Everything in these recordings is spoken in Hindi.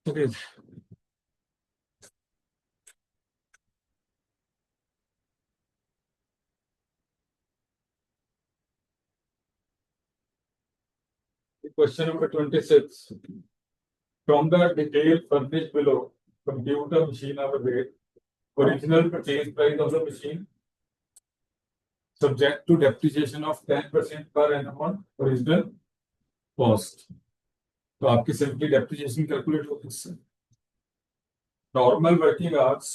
Okay. Question number 26. From the detail furnished below, compute a machine hour rate, original purchase price of the machine, subject to depreciation of 10% per annum on original cost. तो आपकी सिंपली डेप्रिसिएशन कैलकुलेट होगी इससे नॉर्मल वर्किंग आवर्स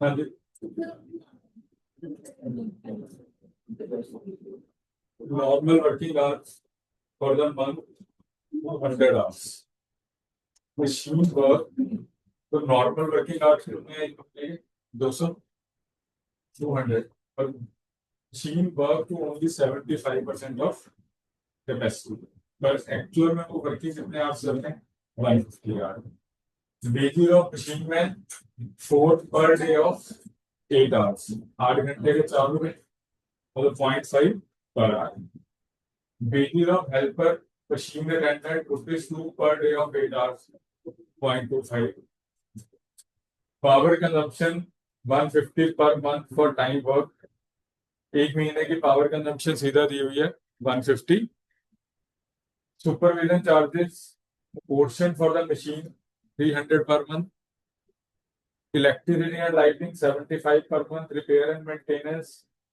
हाँ जी, normal working hours for the month 200 hours. Machine work, तो नॉर्मल वर्किंग आवर्स कितने हैं अपने? 200, 200, पर machine work to only 75% of capacity, but actual में वो वर्किंग कितने आवर्स करते हैं? 150 आवर्स। बेसिस ऑफ मशीन में 4 पर डे ऑफ 8 hours, 8 घंटे के चालू में, मतलब 0.5 per hour. Wages of helper, machine attendant, ₹2 per day of 8 hours, 0.25. Power consumption 150 per month for time work. एक महीने की पावर कंजम्पशन सीधा दी हुई है 150. Supervision charges portion for the machine 300 per month. Electricity and lighting 75 per month. Repair and maintenance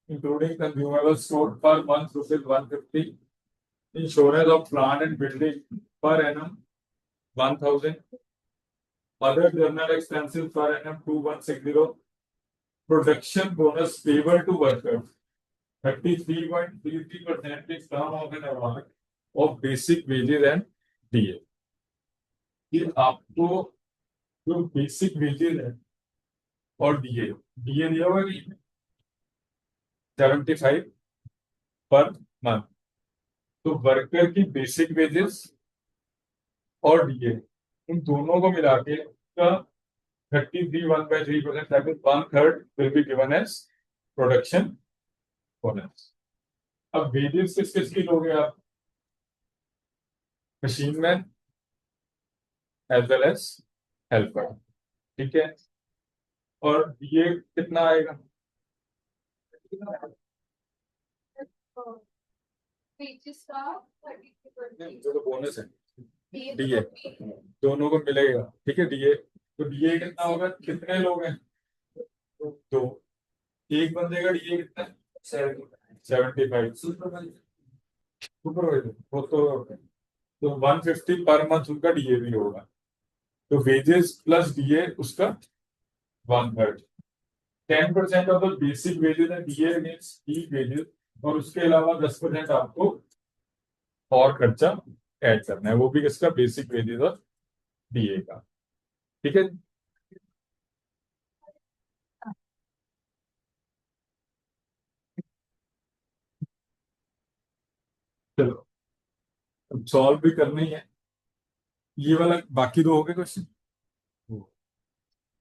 including consumables stored per month ₹150. Insurance of plant and building per annum 1,000. Other general expenses per annum 2,160. Production bonus payable to workers 33.33% is term of an award of basic wages and DA. ये आपको जो बेसिक वेजेस है और डीए दिया हुआ है 75 पर मंथ, तो वर्कर की बेसिक वेजेस और डीए इन दोनों को मिला के का 33 1/3%, that is 1/3 will be given as production bonus. अब वेजेस किस किस की लोगे आप? Machine man as well as helper, ठीक है। और ये कितना आएगा? जो तो बोनस है डीए दोनों को मिलेगा, ठीक है। डीए तो डीए कितना होगा? कितने लोग हैं? दो। एक बंदे का डीए कितना है? 75। सुपरवाइजर वो तो 150 पर मंथ उनका डीए भी होगा, तो वेजेस प्लस डीए उसका 1/3। 10% of the basic wages and DA against E wages, और उसके अलावा 10% आपको और खर्चा ऐड करना है, वो भी किसका? बेसिक वेजेस और डीए का, ठीक है। चलो अब सॉल्व भी करना ही है ये वाला, बाकी दो हो गए क्वेश्चन।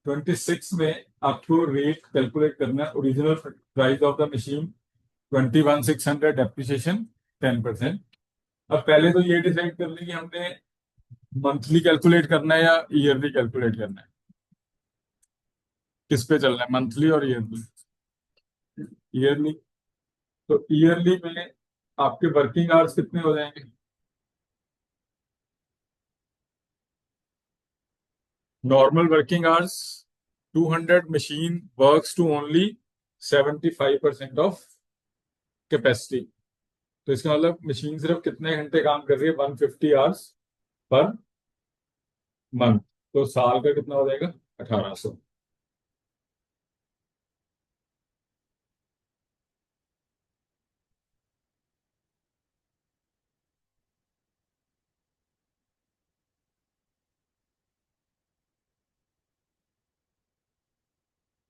26 में आपको रेट कैलकुलेट करना है। Original price of the machine 21,600, depreciation 10%। अब पहले तो ये डिसाइड कर लें कि हमने मंथली कैलकुलेट करना है या ईयरली कैलकुलेट करना है, किस पे चलना है, मंथली और ईयरली? ईयरली। तो ईयरली में आपके वर्किंग आवर्स कितने हो जाएंगे? Normal working hours 200, machine works to only 75% of capacity, तो इसका मतलब मशीन सिर्फ कितने घंटे काम कर रही है? 150 आवर्स पर मंथ, तो साल का कितना हो जाएगा? 1800।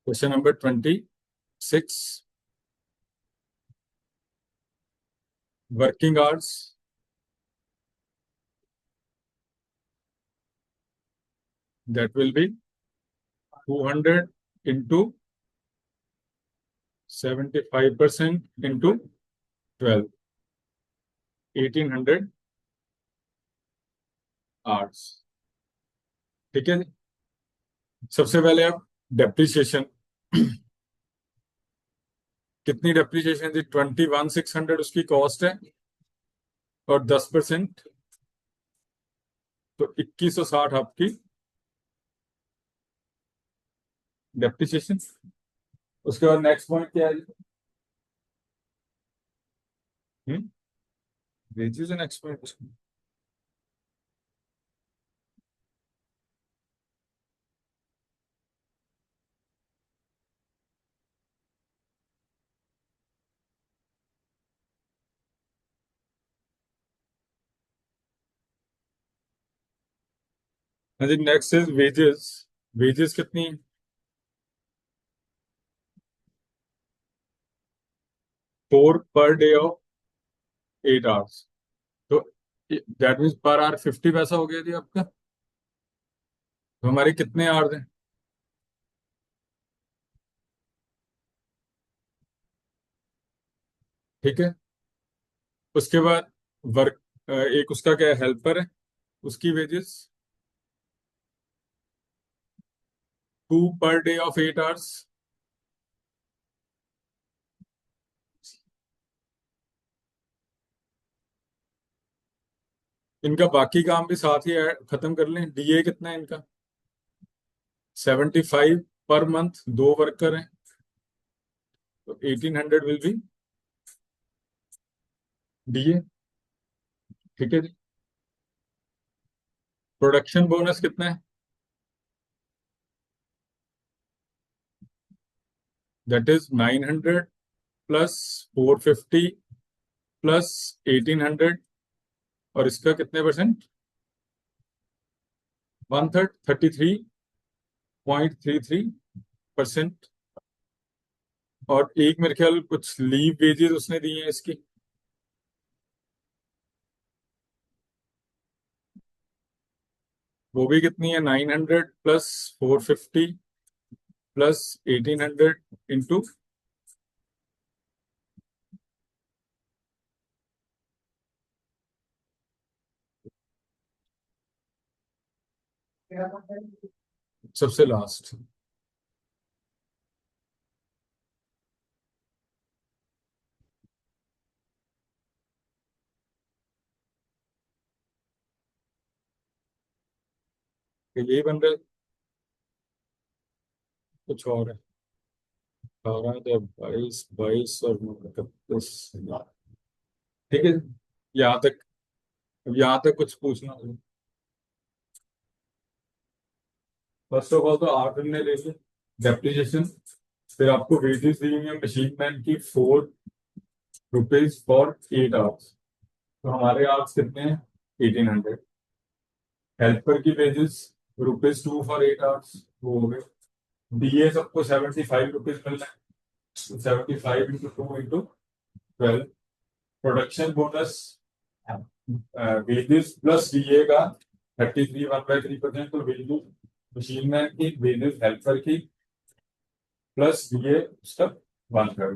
Question number 26, working hours that will be 200 into 75% into 12, 1800 hours, ठीक है। सबसे पहले आप डेप्रिसिएशन कितनी डेप्रिसिएशन थी? 21,600 उसकी कॉस्ट है, और 10% तो 2160 आपकी डेप्रिसिएशन। उसके बाद नेक्स्ट पॉइंट क्या है? wages and expense. And the next is wages. Wages कितनी 4 per day of 8 hours. तो दैट मीन्स पर आवर 50 पैसा हो गया जी आपका। तो हमारे कितने आवर्स हैं? ठीक है। उसके बाद वर्क, एक उसका क्या हेल्पर है, उसकी wages 2 per day of 8 hours। इनका बाकी काम भी साथ ही खत्म कर लें। डीए कितना है इनका? 75 पर मंथ। 2 वर्कर हैं तो 1800 विल बी डीए। ठीक है जी। प्रोडक्शन बोनस कितना है? That is 900 plus 450 plus 1800। और इसका कितने परसेंट? 1/3, 33.33%। और एक मेरे ख्याल कुछ लीव वेजेस उसने दी हैं इसकी। वो भी कितनी है? 900 प्लस 450 प्लस 1800 इंटू। सबसे लास्ट यही बन रहा है, कुछ और है। 18, तो 22, 22 और 31। ठीक है। यहाँ तक, यहाँ तक कुछ पूछना हो? फर्स्ट ऑफ ऑल तो 8 महीने ले लो डेप्रिसिएशन। फिर आपको वेजेस दी हुई है मशीन मैन की 4 रुपीज फॉर 8 आवर्स। तो हमारे आवर्स कितने हैं? 1800। हेल्पर की वेजेस ₹2 फॉर 8 आवर्स, वो हो गए। डीए सबको 75 रुपीज मिल रहा है। 75 into 2 into 12। Production bonus wages plus DA का 33 1/3%। तो वेजेस मशीन मैन की, वेजेस हेल्पर की, प्लस डीए उसका 1/3।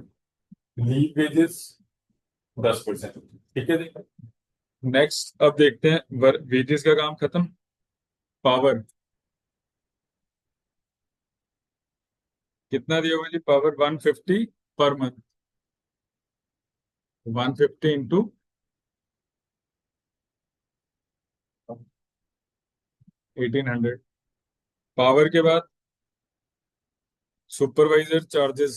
Leave wages 10%। ठीक है जी। नेक्स्ट अब देखते हैं वेजेस का काम खत्म। पावर कितना दिया हुआ जी? Power 150 per month. 150 into 1800। Power के बाद सुपरवाइजर चार्जेस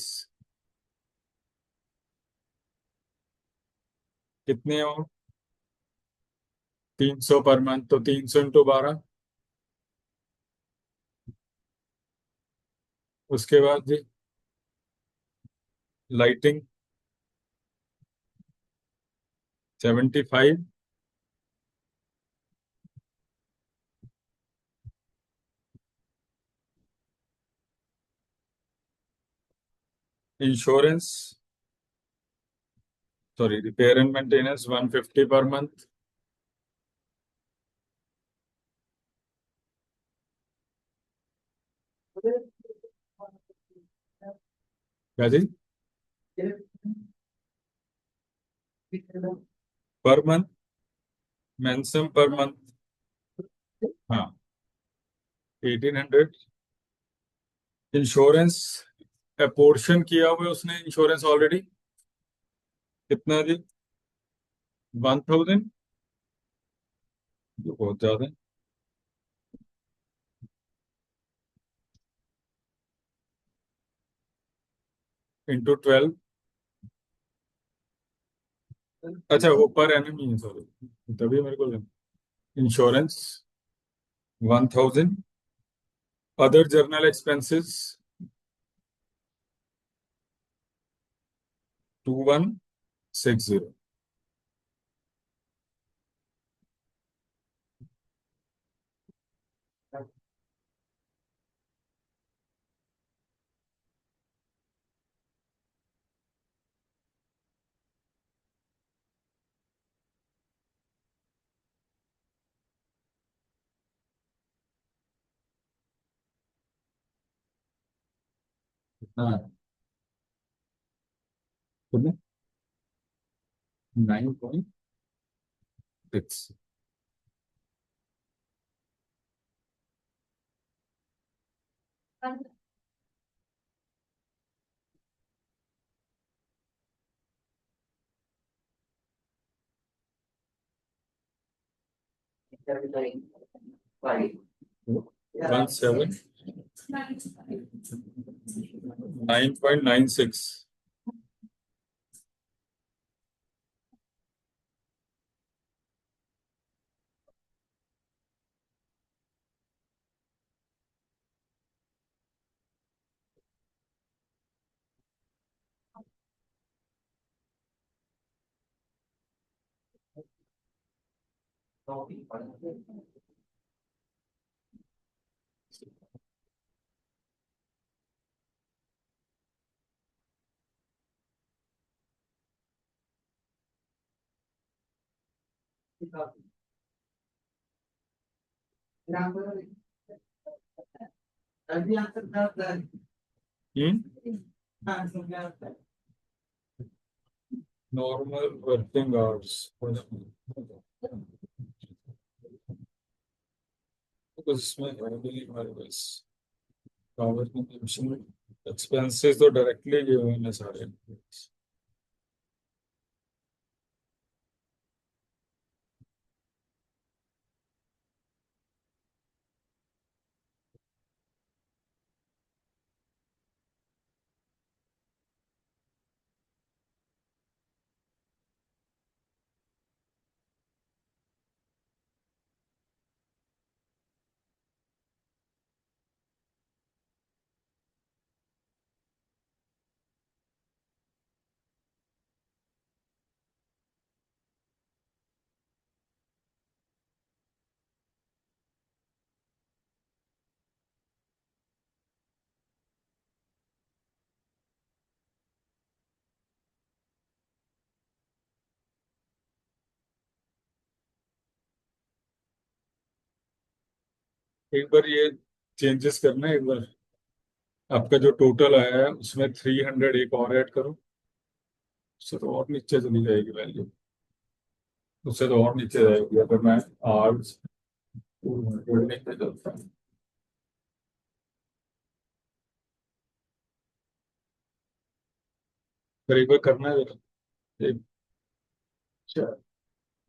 कितने हो? 300 पर मंथ। तो 300 इंटू 12। उसके बाद जी lighting 75। Insurance, sorry, repair and maintenance 150 per month. क्या जी? Per month, mention per month. हाँ, 1800। इंश्योरेंस अपोर्शन किया हुआ है उसने इंश्योरेंस ऑलरेडी। कितना जी? 1000, जो बहुत ज्यादा है, इंटू 12। अच्छा वो पर एनम ही है, सॉरी तभी मेरे को इंश्योरेंस 1000, अदर जर्नल एक्सपेंसेस 2160। हाँ, कितने? 9.6। 17, 9.96। नॉर्मल वर्किंग आवर्स, इसमें है भी हमारे पास पावर कंजम्पशन एक्सपेंसेस तो डायरेक्टली गिवे हुए हैं सारे। एक बार ये चेंजेस करना है, एक बार आपका जो टोटल आया है उसमें 300 एक और ऐड करो, उससे तो और नीचे चली जाएगी वैल्यू, उससे तो और नीचे जाएगी अगर मैं आज 200 लेके चलता हूँ। फिर एक बार करना है जरा, एक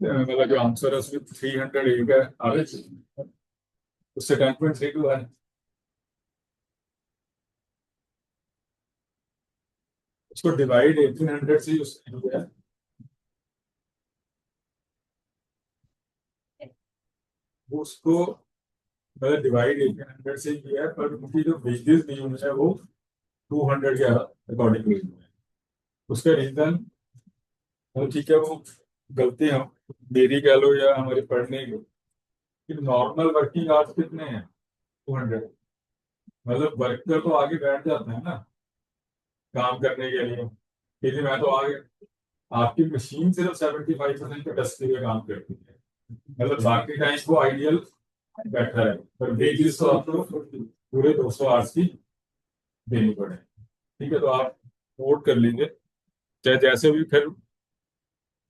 मतलब जो आंसर है उसमें 300 एक है आगे, उससे 10.32 है, उसको डिवाइड 1800 से ही उसने किया है। वो उसको मतलब डिवाइड 1800 से ही किया है, पर उनकी जो वेजेस दी हुई है वो 200 के अकॉर्डिंगली हुई है। उसका रीजन वो ठीक है, वो गलती हम मेरी कह लो या हमारे पढ़ने की, कि नॉर्मल वर्किंग आवर्स कितने हैं? 200। मतलब वर्कर तो आगे बैठ जाते हैं ना काम करने के लिए, लेकिन मैं तो आगे, आपकी मशीन सिर्फ 75% कैपेसिटी पे काम करती है, मतलब बाकी टाइम को आइडियल बैठा है, पर वेजेस तो आपको पूरे 200 आवर्स की देनी पड़े। ठीक है, तो आप नोट कर लीजिए, चाहे जैसे भी, फिर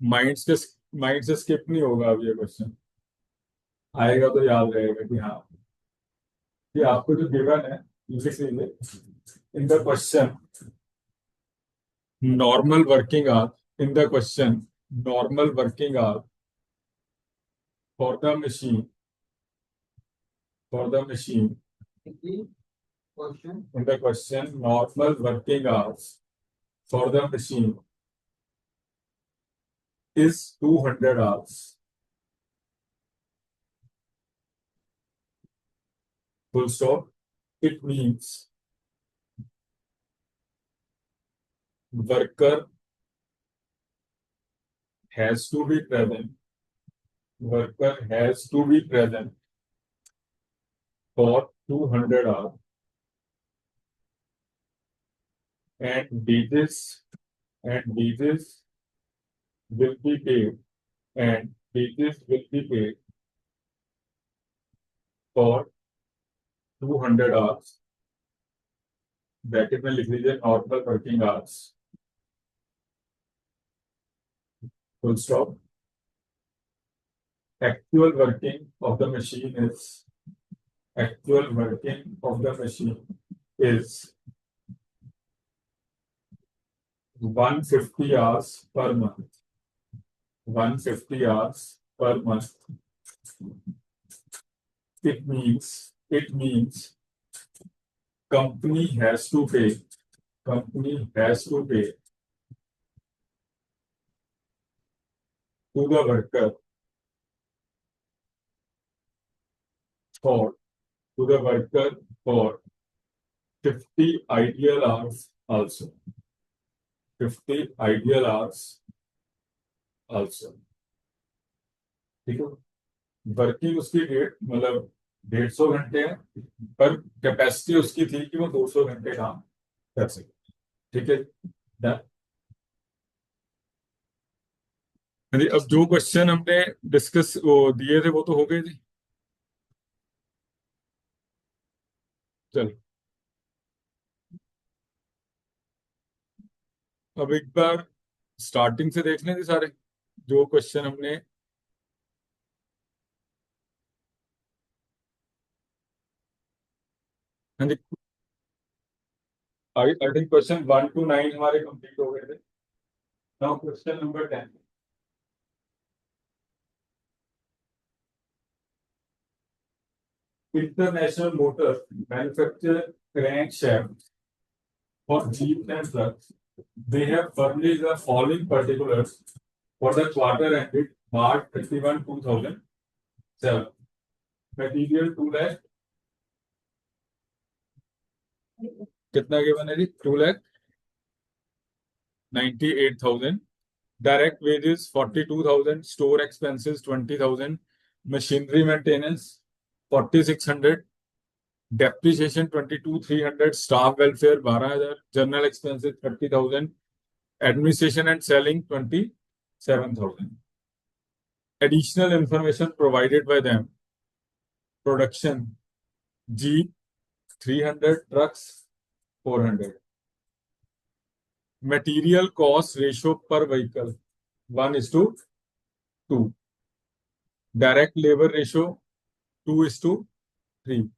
माइंड से माइंड से स्किप नहीं होगा अब ये क्वेश्चन, आएगा तो याद रहेगा कि हाँ, कि आपको जो गिवन है लिख लीजिए, in the question normal working hour, in the question normal working hour for the machine, for the machine, in the question normal working hours for the machine is 200 hours. Full stop. It means worker has to be present. Worker has to be present for 200 hours, and wages will be paid, and wages will be paid for 200 hours. Bracket में लिख लीजिए normal working hours, full stop. Actual working of the machine is 150 hours per month. 150 hours per month. It means company has to pay to the worker for 50 ideal hours also. 50 ideal hours also. ठीक है. वर्किंग उसकी मतलब 150 घंटे है, पर कैपेसिटी उसकी थी कि वो 200 घंटे काम कर सके. ठीक है. अब जो क्वेश्चन हमने डिस्कस वो दिए थे वो तो हो गए थे. चलो अब एक बार स्टार्टिंग से देख लें थे सारे जो क्वेश्चन हमने. हाँ जी. आई थिंक क्वेश्चन 1 to 9 हमारे कंप्लीट हो गए थे. Now question number 10. International Motor manufacture crankshaft for Jeep and trucks. They have furnished the following particulars for the quarter ended March 31, 2007. Material 2 lakh. कितना के बने जी? 2,98,000. Direct wages 42,000. Store expenses 20,000. Machinery maintenance 4,600. Depreciation 22,300. Staff welfare 12,000. General expenses 30,000. Administration and selling 27,000. Additional information provided by them. Production Jeep 300, trucks 400. Material cost ratio per vehicle 1:2. Direct labor ratio 2:3.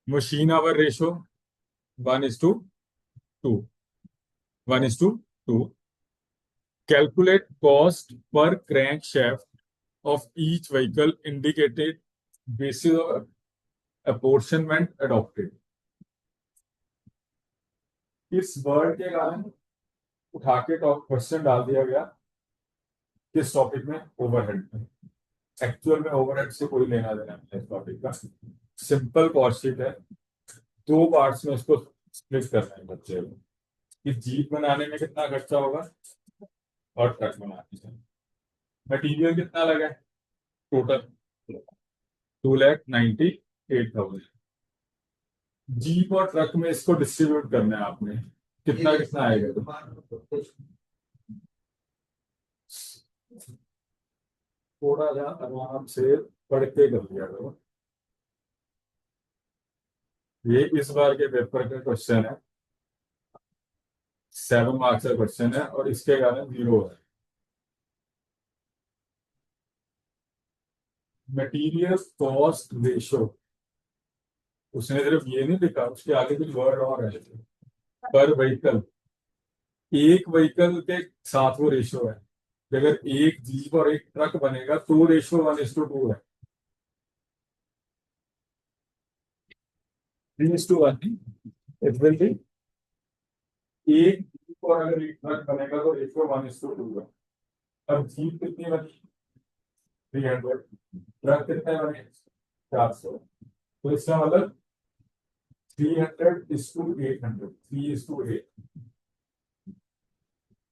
Machine hour ratio 1:2. 1:2. Calculate cost per crankshaft of each vehicle indicated basis of apportionment adopted. इस वर्ड के कारण उठा के क्वेश्चन डाल दिया गया किस टॉपिक में? ओवरहेड में. एक्चुअल में ओवरहेड से कोई लेना देना नहीं इस टॉपिक का. सिंपल कॉस्ट शीट है. 2 पार्ट्स में इसको स्प्लिट करना है बच्चे को कि जीप बनाने में कितना खर्चा होगा और ट्रक बनाने में. मटीरियल कितना लगा टोटल? 2,98,000. जीप और ट्रक में इसको डिस्ट्रीब्यूट करना है आपने. कितना कितना आएगा? थोड़ा सा आराम से पढ़ के कर लिया करो. ये इस बार के पेपर का क्वेश्चन है. 7 मार्क्स का क्वेश्चन है और इसके कारण 0 है. मटीरियल कॉस्ट रेशो उसने सिर्फ ये नहीं लिखा, उसके आगे कुछ वर्ड और है. पर व्हीकल, एक व्हीकल के साथ वो रेशो है. अगर एक जीप और एक ट्रक बनेगा तो रेशो 1:2 है. 3:1. इट विल बी एक जीप और अगर एक ट्रक बनेगा तो रेशो 1:2 है. अब जीप कितनी बनी? 300। ट्रक कितने बने? 400। तो इसका मतलब 300:800, 3:8।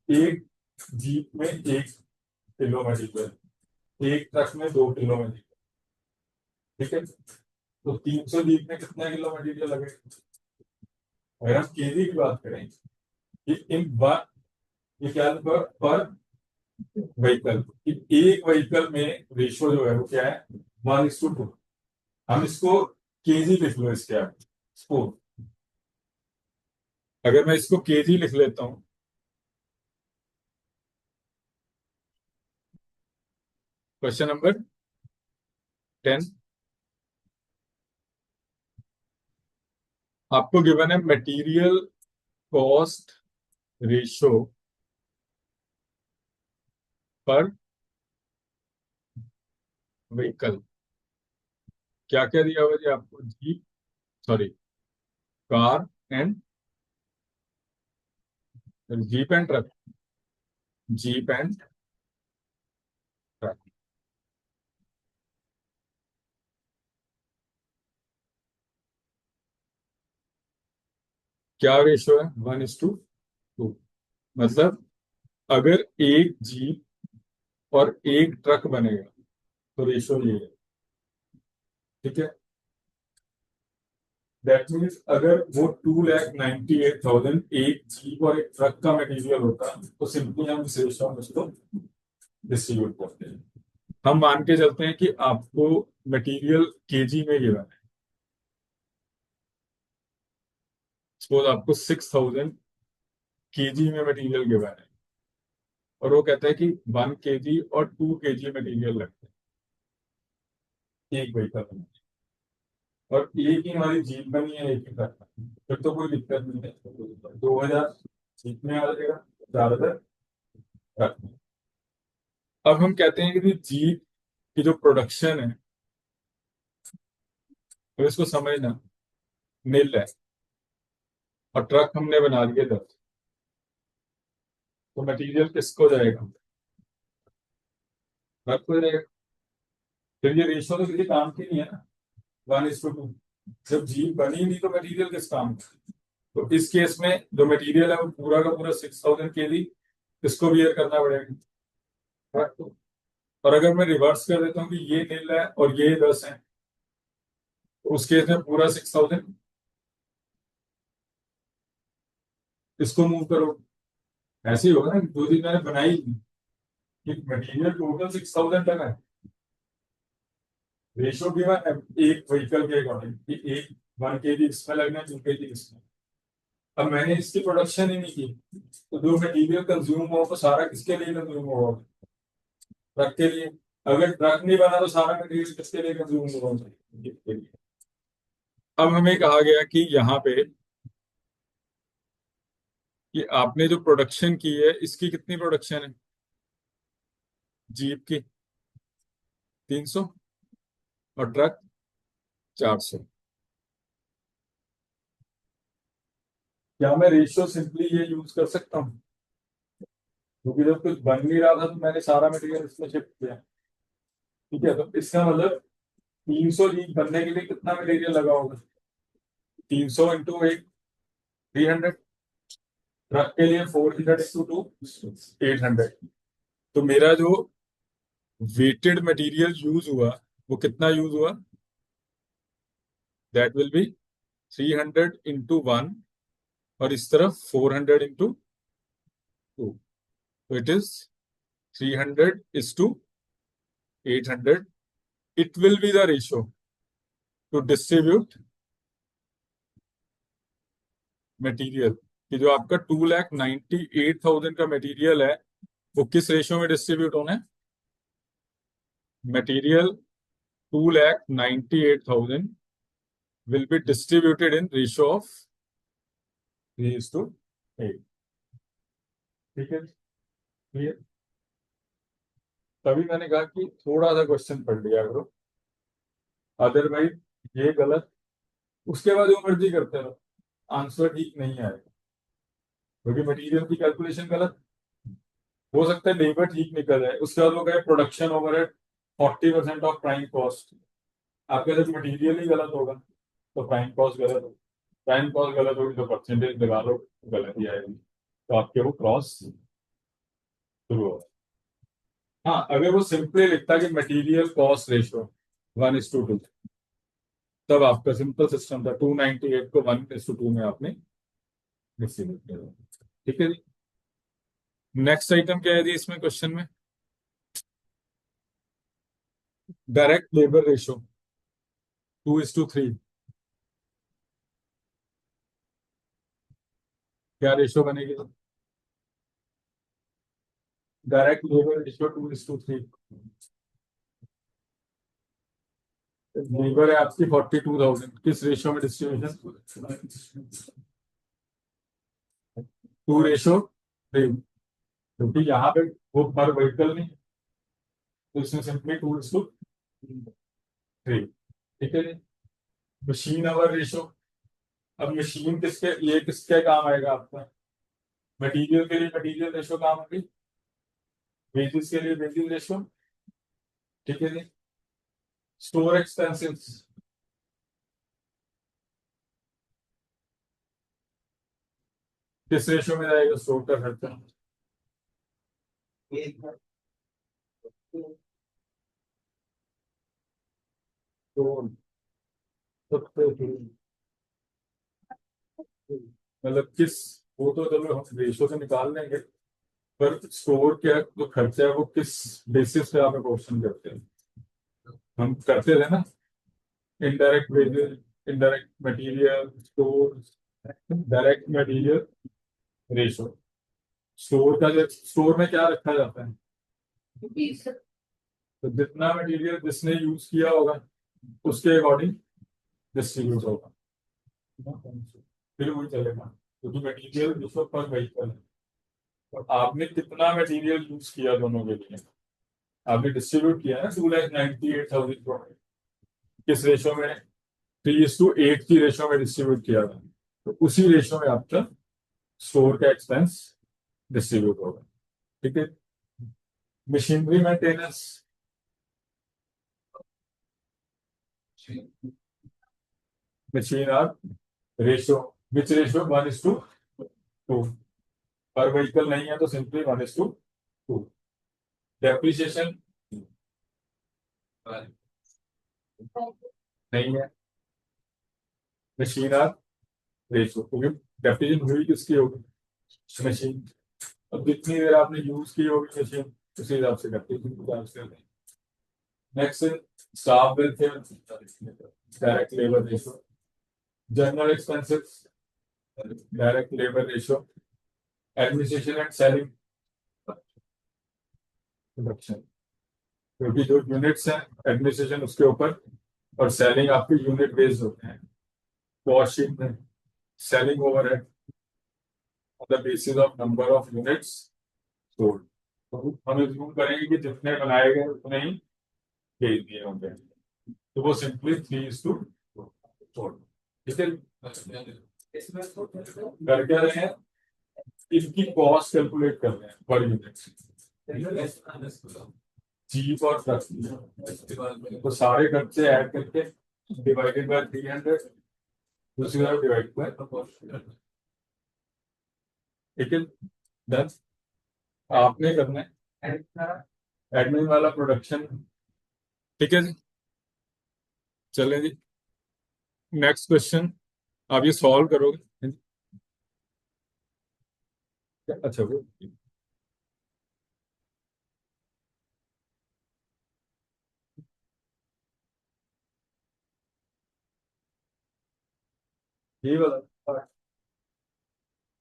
एक जीप में 1 किलो मटेरियल, एक ट्रक में 2 किलो मटेरियल। ठीक है, तो 300 जीप में कितना किलो मटेरियल लगेगा? अगर हम केजी की बात करें, कि इन वन, ये क्या पर व्हीकल, एक व्हीकल में रेशियो जो है वो क्या है? 1:2। हम इसको केजी लिख लो इसके आगे, इसको अगर मैं इसको केजी लिख लेता हूं, क्वेश्चन नंबर 10, आपको गिवन है मटेरियल कॉस्ट रेशियो पर व्हीकल। क्या क्या दिया हुआ जी आपको? Jeep, sorry, car and, jeep and truck, jeep and truck. क्या रेशियो है? 1:2। मतलब अगर एक जीप और एक ट्रक बनेगा तो रेशियो ये है। ठीक है, दैट मीन्स अगर वो 2,98,000 एक जीप और एक ट्रक का मटेरियल होता तो सिंपली हम इस रेशियो में उसको डिस्ट्रीब्यूट करते हैं। हम मान के चलते हैं कि आपको मटेरियल केजी में गिवन है। सपोज आपको 6,000 केजी में मटेरियल गिवन है, और वो कहता है कि 1 केजी और 2 केजी मटेरियल लगता है एक व्हीकल में, और एक ही हमारी जीप बनी है, एक ही ट्रक बनी है, फिर तो कोई दिक्कत नहीं है। 2,000 जीप में आ जाएगा, 4,000 ट्रक में। अब हम कहते हैं कि जीप की जो प्रोडक्शन है, तो इसको समझना, नील है, और ट्रक हमने बना दिए 10, तो मटेरियल किसको जाएगा? ट्रक को जाएगा। फिर ये रेशो तो किसी काम की नहीं है ना, 1:2। जब जीप बनी नहीं तो मटेरियल किस काम का? तो इस केस में जो मटेरियल है वो पूरा का पूरा 6,000 केजी इसको बियर करना पड़ेगा, ट्रक को। और अगर मैं रिवर्स कर देता हूँ कि ये नील है और ये 10 है, तो उस केस में पूरा 6,000 इसको मूव करो। ऐसे ही होगा ना कि दो दिन मैंने बनाई, कि मटेरियल टोटल 6,000 टन है, रेशो गिवन है एक व्हीकल के अकॉर्डिंग कि एक 1 केजी इसमें लगना है, 2 केजी इसमें। अब मैंने इसकी प्रोडक्शन ही नहीं की, तो जो मटेरियल कंज्यूम हो तो सारा किसके लिए कंज्यूम होगा? ट्रक के लिए। अगर ट्रक नहीं बना तो सारा मटेरियल किसके लिए कंज्यूम होगा? जीप के लिए। अब हमें कहा गया कि यहाँ पे कि आपने जो प्रोडक्शन की है इसकी कितनी प्रोडक्शन है? जीप की 300 और ट्रक 400। क्या मैं रेशियो सिंपली ये यूज कर सकता हूँ? क्योंकि जब कुछ बन नहीं रहा था तो मैंने सारा मटेरियल इसमें शिफ्ट किया। ठीक है, तो इसका मतलब 300 लीक बनने के लिए कितना मटेरियल लगा होगा? 300 × 1, 300। ट्रक के लिए 400 × 2, 800। तो मेरा जो वेटेड मटेरियल यूज हुआ वो कितना यूज हुआ? दैट विल बी 300 × 1, और इस तरफ 400 × 2। तो it is 300:800। It will be the ratio two distribute material, कि जो आपका 2,98,000 का मटेरियल है वो किस रेशियो में डिस्ट्रीब्यूट होना है? Material 2,98,000 will be distributed in ratio of 3:8। ठीक है, क्लियर। तभी मैंने कहा कि थोड़ा सा क्वेश्चन पढ़ लिया करो, अदरवाइज ये गलत, उसके बाद जो मर्जी करते रहो, आंसर ठीक नहीं आएगा, क्योंकि मटेरियल की कैलकुलेशन गलत। हो सकता है लेबर ठीक निकल जाए, उसके बाद वो कहे production overhead 40% of prime cost. आपका जब मटीरियल ही गलत होगा तो प्राइम कॉस्ट गलत होगा, प्राइम कॉस्ट गलत होगी तो परसेंटेज लगा लो, गलत ही आएगी, तो आपके वो क्रॉस शुरू होगा। हाँ, अगर वो सिंपली लिखता कि मटेरियल कॉस्ट रेशो 1:2, तब आपका सिंपल सिस्टम था 298 को 1:2 में आपने डिस्ट्रीब्यूट किया। ठीक है जी। नेक्स्ट आइटम क्या है जी इसमें क्वेश्चन में? डायरेक्ट लेबर रेशो 2:3, क्या रेशो बनेगी? Direct labour ratio 2:3। लेबर है आपकी 42,000, किस रेशो में डिस्ट्रीब्यूशन? 2:3, क्योंकि यहाँ पे वो पर व्हीकल नहीं, तो इसमें सिंपली 2:3। ठीक है जी। मशीन आवर रेशो, अब मशीन किसके, ये किसके काम आएगा आपका? मटेरियल के लिए मटेरियल रेशो काम आएगी, वेजेस के लिए वेजेस रेशो। ठीक है जी। स्टोर एक्सपेंसेस, किस रेशो में जाएगा स्टोर का खर्चा? तो मतलब किस, वो तो चलो हम रेशो से निकाल लेंगे, पर स्टोर क्या जो खर्चा है वो किस बेसिस पे आप क्वेश्चन करते हैं? हम करते थे ना, indirect wages, indirect material, store, direct material ratio. Store का जो स्टोर में क्या रखा जाता है, तो जितना मटेरियल जिसने यूज किया होगा उसके अकॉर्डिंग डिस्ट्रीब्यूट होगा, फिर वही चलेगा, क्योंकि मटेरियल दूसरों पर व्हीकल है। तो आपने कितना मटेरियल यूज किया दोनों के लिए, आपने डिस्ट्रीब्यूट किया ना 2,98,000 को, किस रेशो में? 3:8 की रेशो में डिस्ट्रीब्यूट किया था, तो उसी रेशो में आपका स्टोर का एक्सपेंस डिस्ट्रीब्यूट होगा। ठीक है। Machinery maintenance, machine hour ratio, which ratio 1:2, पर व्हीकल नहीं है तो सिंपली 1:2। डेप्रिसिएशन नहीं है, मशीन आर रेशो, क्योंकि डेप्रिसिएशन हुई किसकी होगी? मशीन। अब जितनी देर आपने यूज की होगी मशीन, उसी हिसाब से depreciation. Next, staff welfare, direct labour ratio. General expenses, direct labour ratio. Administration and selling production, क्योंकि जो यूनिट्स हैं एडमिनिस्ट्रेशन उसके ऊपर, और सेलिंग आपके यूनिट बेस्ड होते हैं। कॉस्ट में selling overhead on the basis of number of units sold, तो हम एज्यूम करेंगे कि जितने बनाए गए उतने ही भेज दिए होंगे, तो वो सिंपली 3:4। ठीक है। कर क्या रहे हैं, इनकी कॉस्ट कैलकुलेट कर रहे हैं पर यूनिट, चीप और सस्ती, तो सारे खर्चे ऐड करके डिवाइडेड बाय 300, दूसरी तरफ डिवाइड बाय। ठीक है, डन। आपने करना है एडमिन वाला प्रोडक्शन। ठीक है जी, चलें जी। नेक्स्ट क्वेश्चन, आप ये सॉल्व करोगे? अच्छा वो ये वाला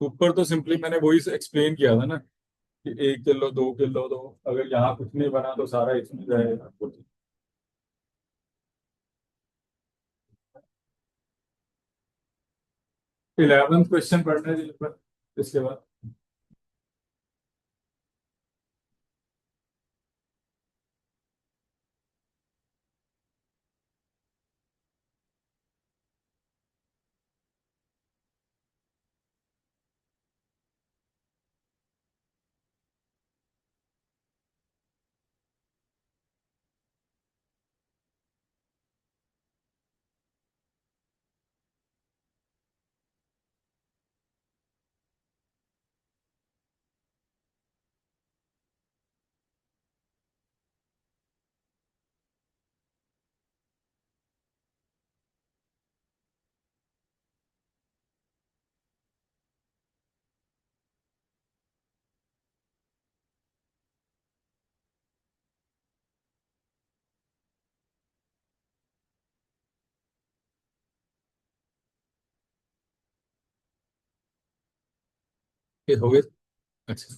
ऊपर तो सिंपली मैंने वही एक्सप्लेन किया था ना, कि 1 किलो 2 किलो, तो अगर यहाँ कुछ नहीं बना तो सारा इसमें जाएगा। 11th क्वेश्चन पढ़ने दीजिए पर, इसके बाद। ये हो गए। अच्छा,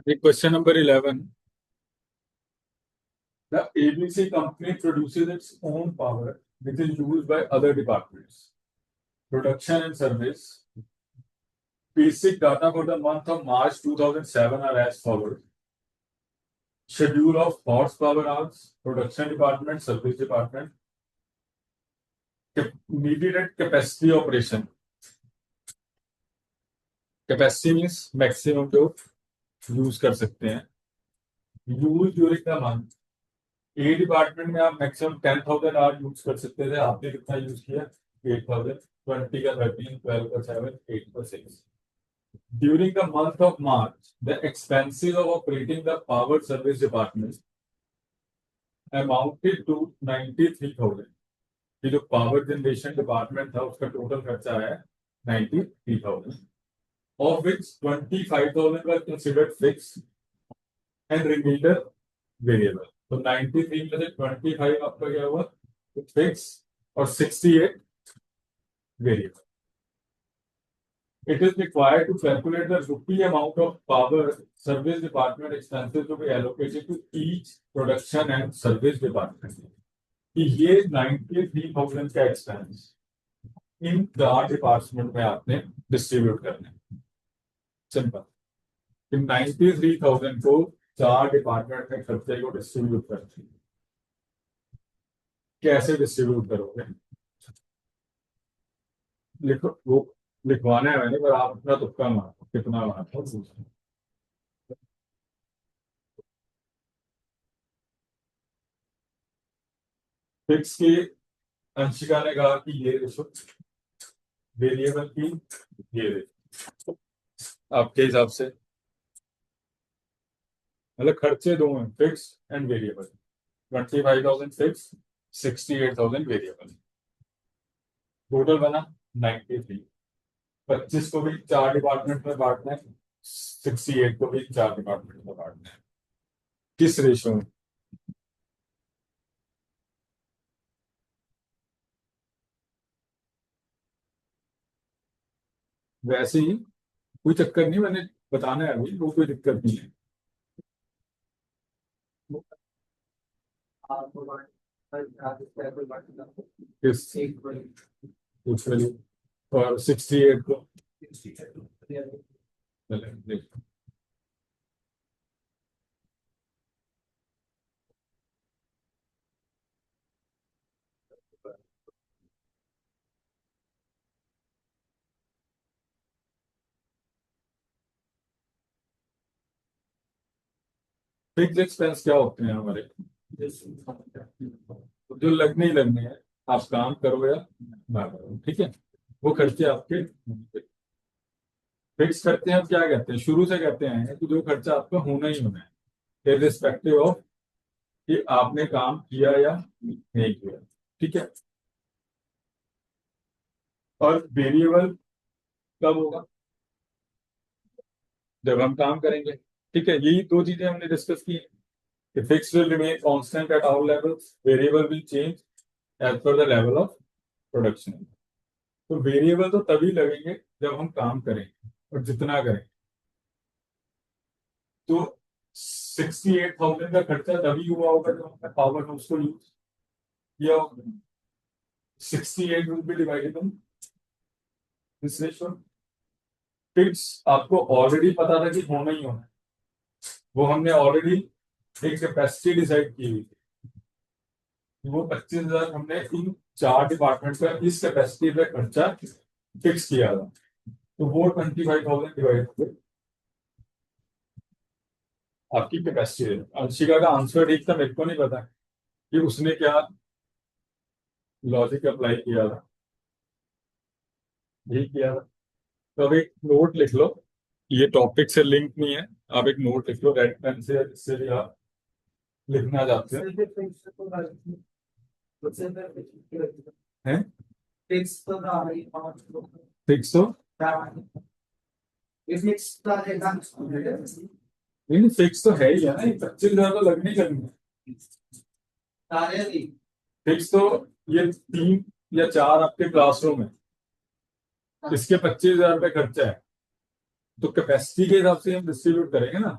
question number 11। The ABC company produces its own power, which is used by other departments. Production and service. Basic data for the month of March 2007 are as follows. Schedule of horsepower hours, production department, service department. Needed at capacity operation. Capacity means maximum जो यूज कर सकते हैं. Use during the month. A department में आप मैक्सिमम 10,000 आवर यूज कर सकते थे. आपने कितना यूज किया? 8,000. 20 का 13, 12 का 7, 8 का 6. During the month of March, the expenses of operating the power service department amounted to 93,000. कि जो पावर जनरेशन डिपार्टमेंट था उसका टोटल खर्चा है 93,000, of which 25,000 were considered fixed and remainder variable. तो 93 में से 25 आपका क्या हुआ? फिक्स और 68 variable. It is required to calculate the rupee amount of power service department expenses to be allocated to each production and service department. कि ये 93,000 का एक्सपेंस इन 4 डिपार्टमेंट में आपने डिस्ट्रीब्यूट करना है. सिंपल. इन 93,000 को 4 डिपार्टमेंट में खर्चे को डिस्ट्रीब्यूट करते हैं. कैसे डिस्ट्रीब्यूट करोगे? लिखो, वो लिखवाना है मैंने, पर आप अपना तुक्का मारो कितना मारता हो. फिक्स की अंशिका ने कहा कि ये देखो, वेरिएबल की ये देखो. आपके हिसाब से मतलब खर्चे दो हैं, fix and variable. 25,000 fix, 68,000 variable. Total बना 93. 25 को भी 4 डिपार्टमेंट में बांटना है, 68 को भी 4 डिपार्टमेंट में बांटना है. किस रेशो में? वैसे ही कोई चक्कर नहीं, मैंने बताना है अभी, वो कोई दिक्कत नहीं है. किस कुछ वैल्यू और 68 को चलें, देखो. फिक्स एक्सपेंस क्या होते हैं हमारे? तो जो लगने ही लगने हैं, आप काम करो या ना करो, ठीक है, वो खर्चे आपके. फिक्स करते हैं, हम क्या कहते हैं, शुरू से कहते हैं कि जो खर्चा आपका होना ही होना है, इररिस्पेक्टिव ऑफ कि आपने काम किया या नहीं किया. ठीक है. और वेरिएबल कब होगा? जब हम काम करेंगे. ठीक है, यही दो चीजें हमने डिस्कस की. Fix will remain constant at our levels, variable will change as per the level of production. तो वेरिएबल तो तभी लगेंगे जब हम काम करेंगे और जितना करेंगे. तो 68,000 का खर्चा तभी हुआ होगा जब हमने पावर हाउस को यूज किया होगा. 68 will be dividable this ratio. Fix आपको ऑलरेडी पता था कि होना ही होना है. वो हमने ऑलरेडी एक कैपेसिटी डिसाइड की हुई थी. वो 25,000 हमने इन 4 डिपार्टमेंट का इस कैपेसिटी पे खर्चा फिक्स किया था. तो वो 25,000 डिवाइड हो आपकी कैपेसिटी है. अंशिका का आंसर ठीक था, मेरे को नहीं पता कि उसने क्या लॉजिक अप्लाई किया था. यही किया था. तो अब एक नोट लिख लो, ये टॉपिक से लिंक नहीं है. आप एक नोट लिख लो रेड पेन से, जिससे भी आप लिखना चाहते हैं. फिक्स तो नहीं, फिक्स तो है ही है ना, ये 25,000 तो लगने करनी। फिक्स तो ये 3 या 4 आपके क्लासरूम है, इसके 25,000 रुपये खर्चा है। तो कैपेसिटी के हिसाब से हम डिस्ट्रीब्यूट करेंगे ना,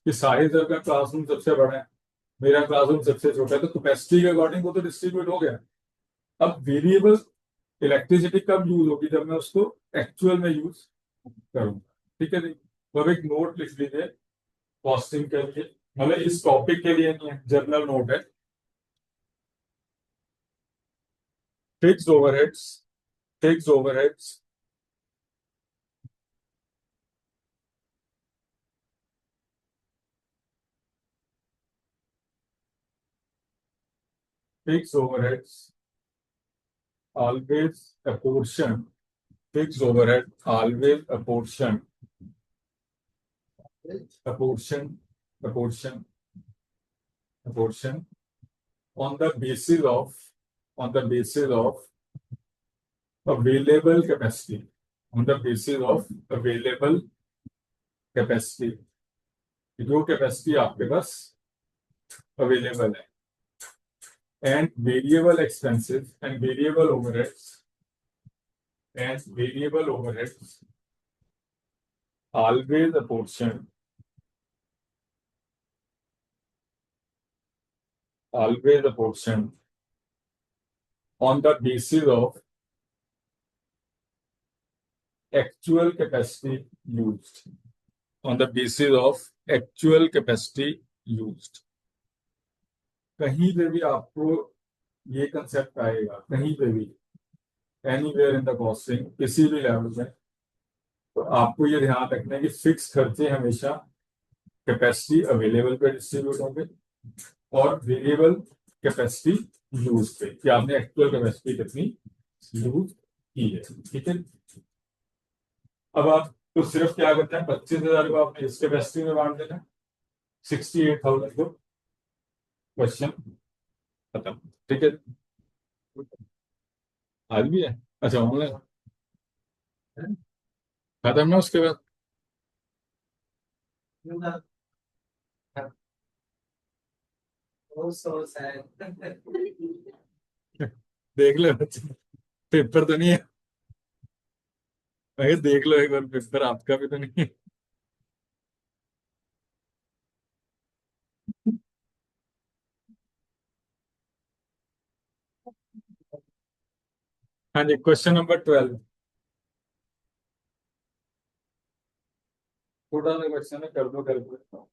कि साहिल सर का क्लासरूम सबसे बड़ा है, मेरा क्लासरूम सबसे छोटा है, तो कैपेसिटी के अकॉर्डिंग वो तो डिस्ट्रीब्यूट हो गया। अब वेरिएबल इलेक्ट्रिसिटी कब यूज होगी, जब मैं उसको एक्चुअल में यूज करूंगा। ठीक है जी। तो अब एक नोट लिख लीजिए कॉस्टिंग के लिए, मतलब इस टॉपिक के लिए नहीं है, जनरल नोट है। Fixed overheads, fixed overheads, fixed overheads always apportion, fixed overhead always apportion, apportion, apportion on the basis of, on the basis of available capacity, on the basis of available capacity, जो कैपेसिटी आपके पास अवेलेबल है, and variable expenses and variable overheads, and variable overheads always apportion, always apportion on the basis of actual capacity used, on the basis of actual capacity used। कहीं पे भी आपको ये कंसेप्ट आएगा, कहीं पे भी, एनीवेयर इन द कॉस्टिंग, किसी भी लेवल में, तो आपको ये ध्यान रखना है कि फिक्स खर्चे हमेशा कैपेसिटी अवेलेबल पे डिस्ट्रीब्यूट होंगे, और वेरिएबल कैपेसिटी यूज पे, कि आपने एक्चुअल कैपेसिटी कितनी यूज की है। ठीक है। अब आप तो सिर्फ क्या करते हैं, 25,000 को आपने इस कैपेसिटी में बांट देना, 68,000 को, क्वेश्चन खत्म। ठीक है। आज भी है, अच्छा ऑनलाइन खत्म ना उसके बाद। देख लो बच्चे, पेपर तो नहीं है, अगर देख लो एक बार, पेपर आपका भी तो नहीं है। हाँ जी, क्वेश्चन नंबर 12, छोटा सा क्वेश्चन है, कर दो कर दो।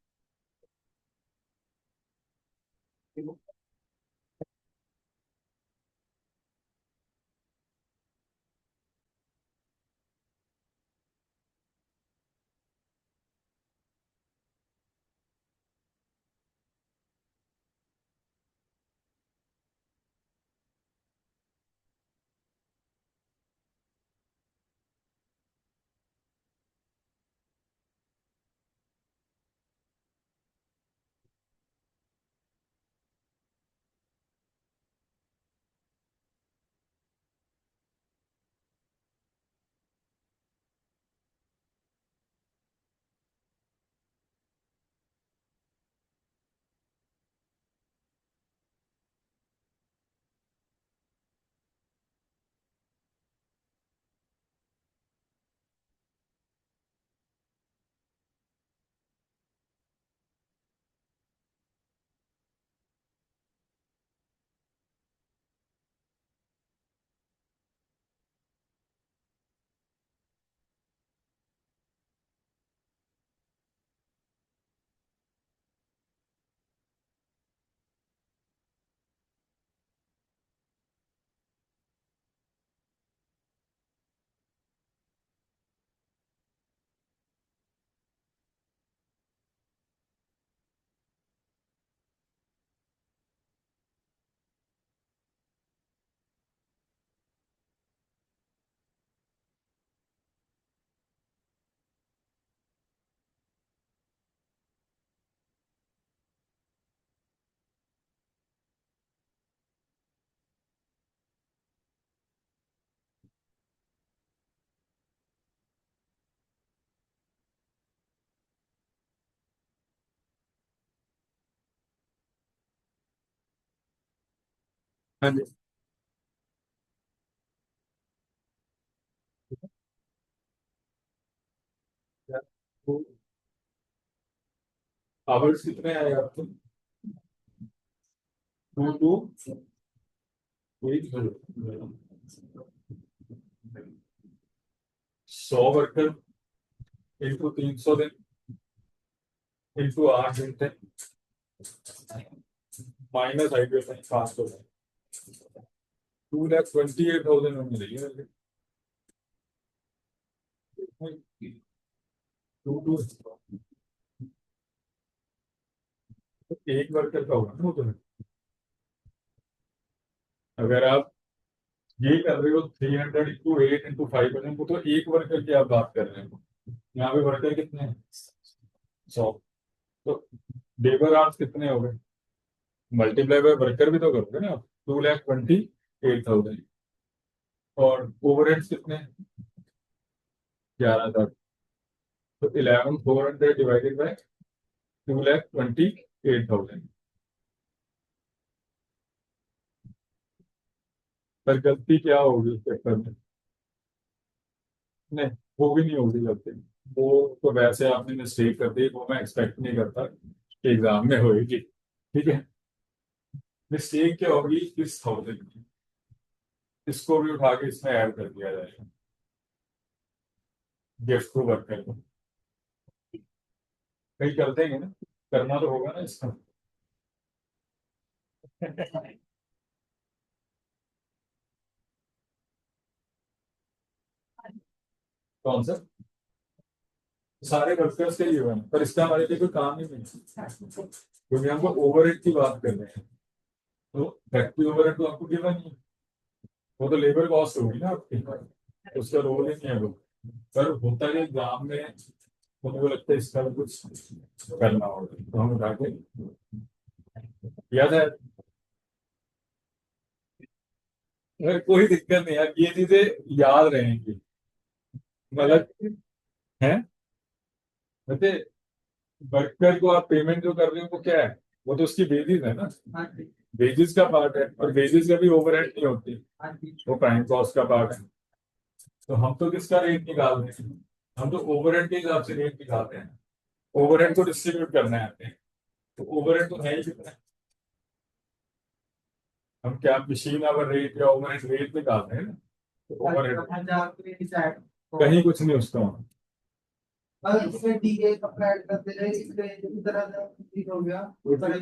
हाँ जी। आवर्स कितने आए आपको? 2 2 100 वर्कर इंटू 300 दिन इंटू 8 घंटे माइनस हाइड्रेशन 500 दिन 2,28,000 में मिलेगी। टू टू एक वर्कर का होगा ना वो तो। अगर आप ये कर रहे हो 300 इंटू 8 इंटू 5 वो तो एक वर्कर की आप बात कर रहे हो। यहाँ पे वर्कर कितने हैं? 100। तो लेबर आवर्स कितने हो गए? मल्टीप्लाई बाय वर्कर भी तो करोगे ना आप। 2,28,000। और ओवरहेड्स कितने हैं? 11,000। तो 11,400 डिवाइडेड बाय 2,28,000। पर गलती क्या होगी इस चक्कर में? नहीं, वो भी नहीं होगी गलती। वो तो वैसे आपने मिस्टेक कर दी, वो मैं एक्सपेक्ट नहीं करता कि एग्जाम में होगी। ठीक है। मिस्टेक क्या होगी इस 1,000 की, इसको भी उठा के इसमें ऐड कर दिया जाएगा गिफ्ट टू वर्कर को। कहीं कर देंगे ना, करना तो होगा ना इसका। कौन सा? सारे वर्कर्स के लिए हुआ है, पर इसका हमारे लिए कोई काम ही नहीं है, क्योंकि हमको ओवरहेड की बात कर रहे हैं। तो फैक्ट्री ओवरहेड तो आपको गिवन नहीं है, वो तो लेबर कॉस्ट होगी ना आपकी, उसका रोल ही नहीं है वो। पर होता है एग्जाम में, तो मुझे लगता है इसका भी कुछ करना होगा, तो हम उठा के याद है। अगर कोई दिक्कत नहीं यार, ये चीजें याद रहेंगी। मतलब है, वैसे वर्कर को आप पेमेंट जो कर रहे हो वो क्या है? वो तो उसकी वेजेस है ना। वेजेस का पार्ट है, और वेजेस का भी ओवरहेड नहीं होती, वो प्राइम कॉस्ट का पार्ट है। तो हम तो किसका रेट निकाल रहे हैं? हम तो ओवरहेड के हिसाब से रेट निकाल रहे हैं। ओवरहेड को डिस्ट्रीब्यूट करना है हमें। तो ओवरहेड तो है ही कितना है? हम क्या मशीन आवर रेट या ओवरहेड रेट निकाल रहे हैं ना। तो ओवरहेड कहीं कुछ नहीं उसका। अगर इसमें डीए अपना ऐड करते रहे इसमें इस तरह से ठीक हो गया उस तरह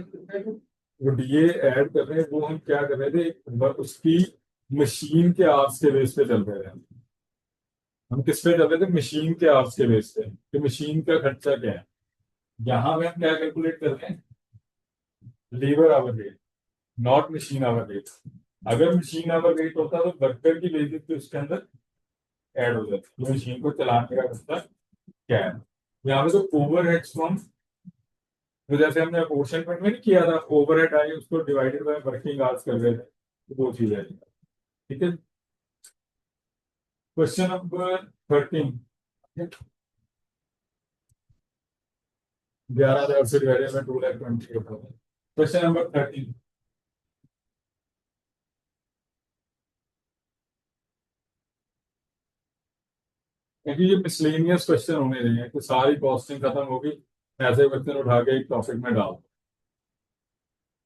वो डीए ऐड कर रहे हैं, वो हम क्या कर रहे थे, उसकी मशीन के आवर्स के बेस पे चल रहे थे। हम किस पे चल रहे थे? मशीन के आवर्स के बेस पे, कि मशीन का खर्चा क्या है। यहाँ पे हम क्या कैलकुलेट कर रहे हैं? Labour hour rate, not machine hour rate. अगर मशीन आवर रेट होता तो वर्कर की बेसिस पे उसके अंदर ऐड हो जाती, तो मशीन को चलाने का खर्चा क्या है। यहाँ पे तो ओवर हेड्स फ्रॉम, तो जैसे हमने पोर्शन में नहीं किया था, ओवरहेड आई उसको डिवाइडेड बाय वर्किंग आवर्स कर रहे थे, तो वो चीज है। ठीक है। Question number 13। 11,000 से डिवाइडेड बाय 2,28,000। Question number 13। क्योंकि ये मिसलेनियस क्वेश्चन होने रही है कि सारी कॉस्टिंग खत्म होगी, ऐसे क्वेश्चन उठा के एक टॉपिक में डाल,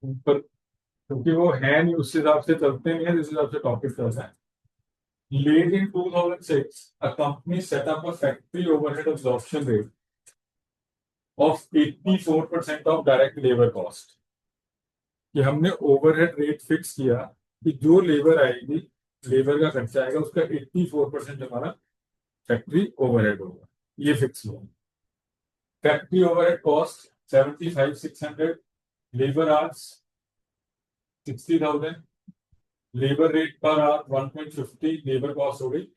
पर क्योंकि वो है नहीं उस हिसाब से चलते नहीं है जिस हिसाब से टॉपिक चलता है। Late in 2006, a company set up a factory overhead absorption rate of 84% of direct labor cost। कि हमने ओवरहेड रेट फिक्स किया कि जो लेबर आएगी, लेबर का खर्चा आएगा, उसका 84% हमारा फैक्ट्री ओवरहेड होगा, ये फिक्स हुआ। Factory overhead cost 75,600, labour hours 60,000, labour rate per hour 1.50, labour cost हो गई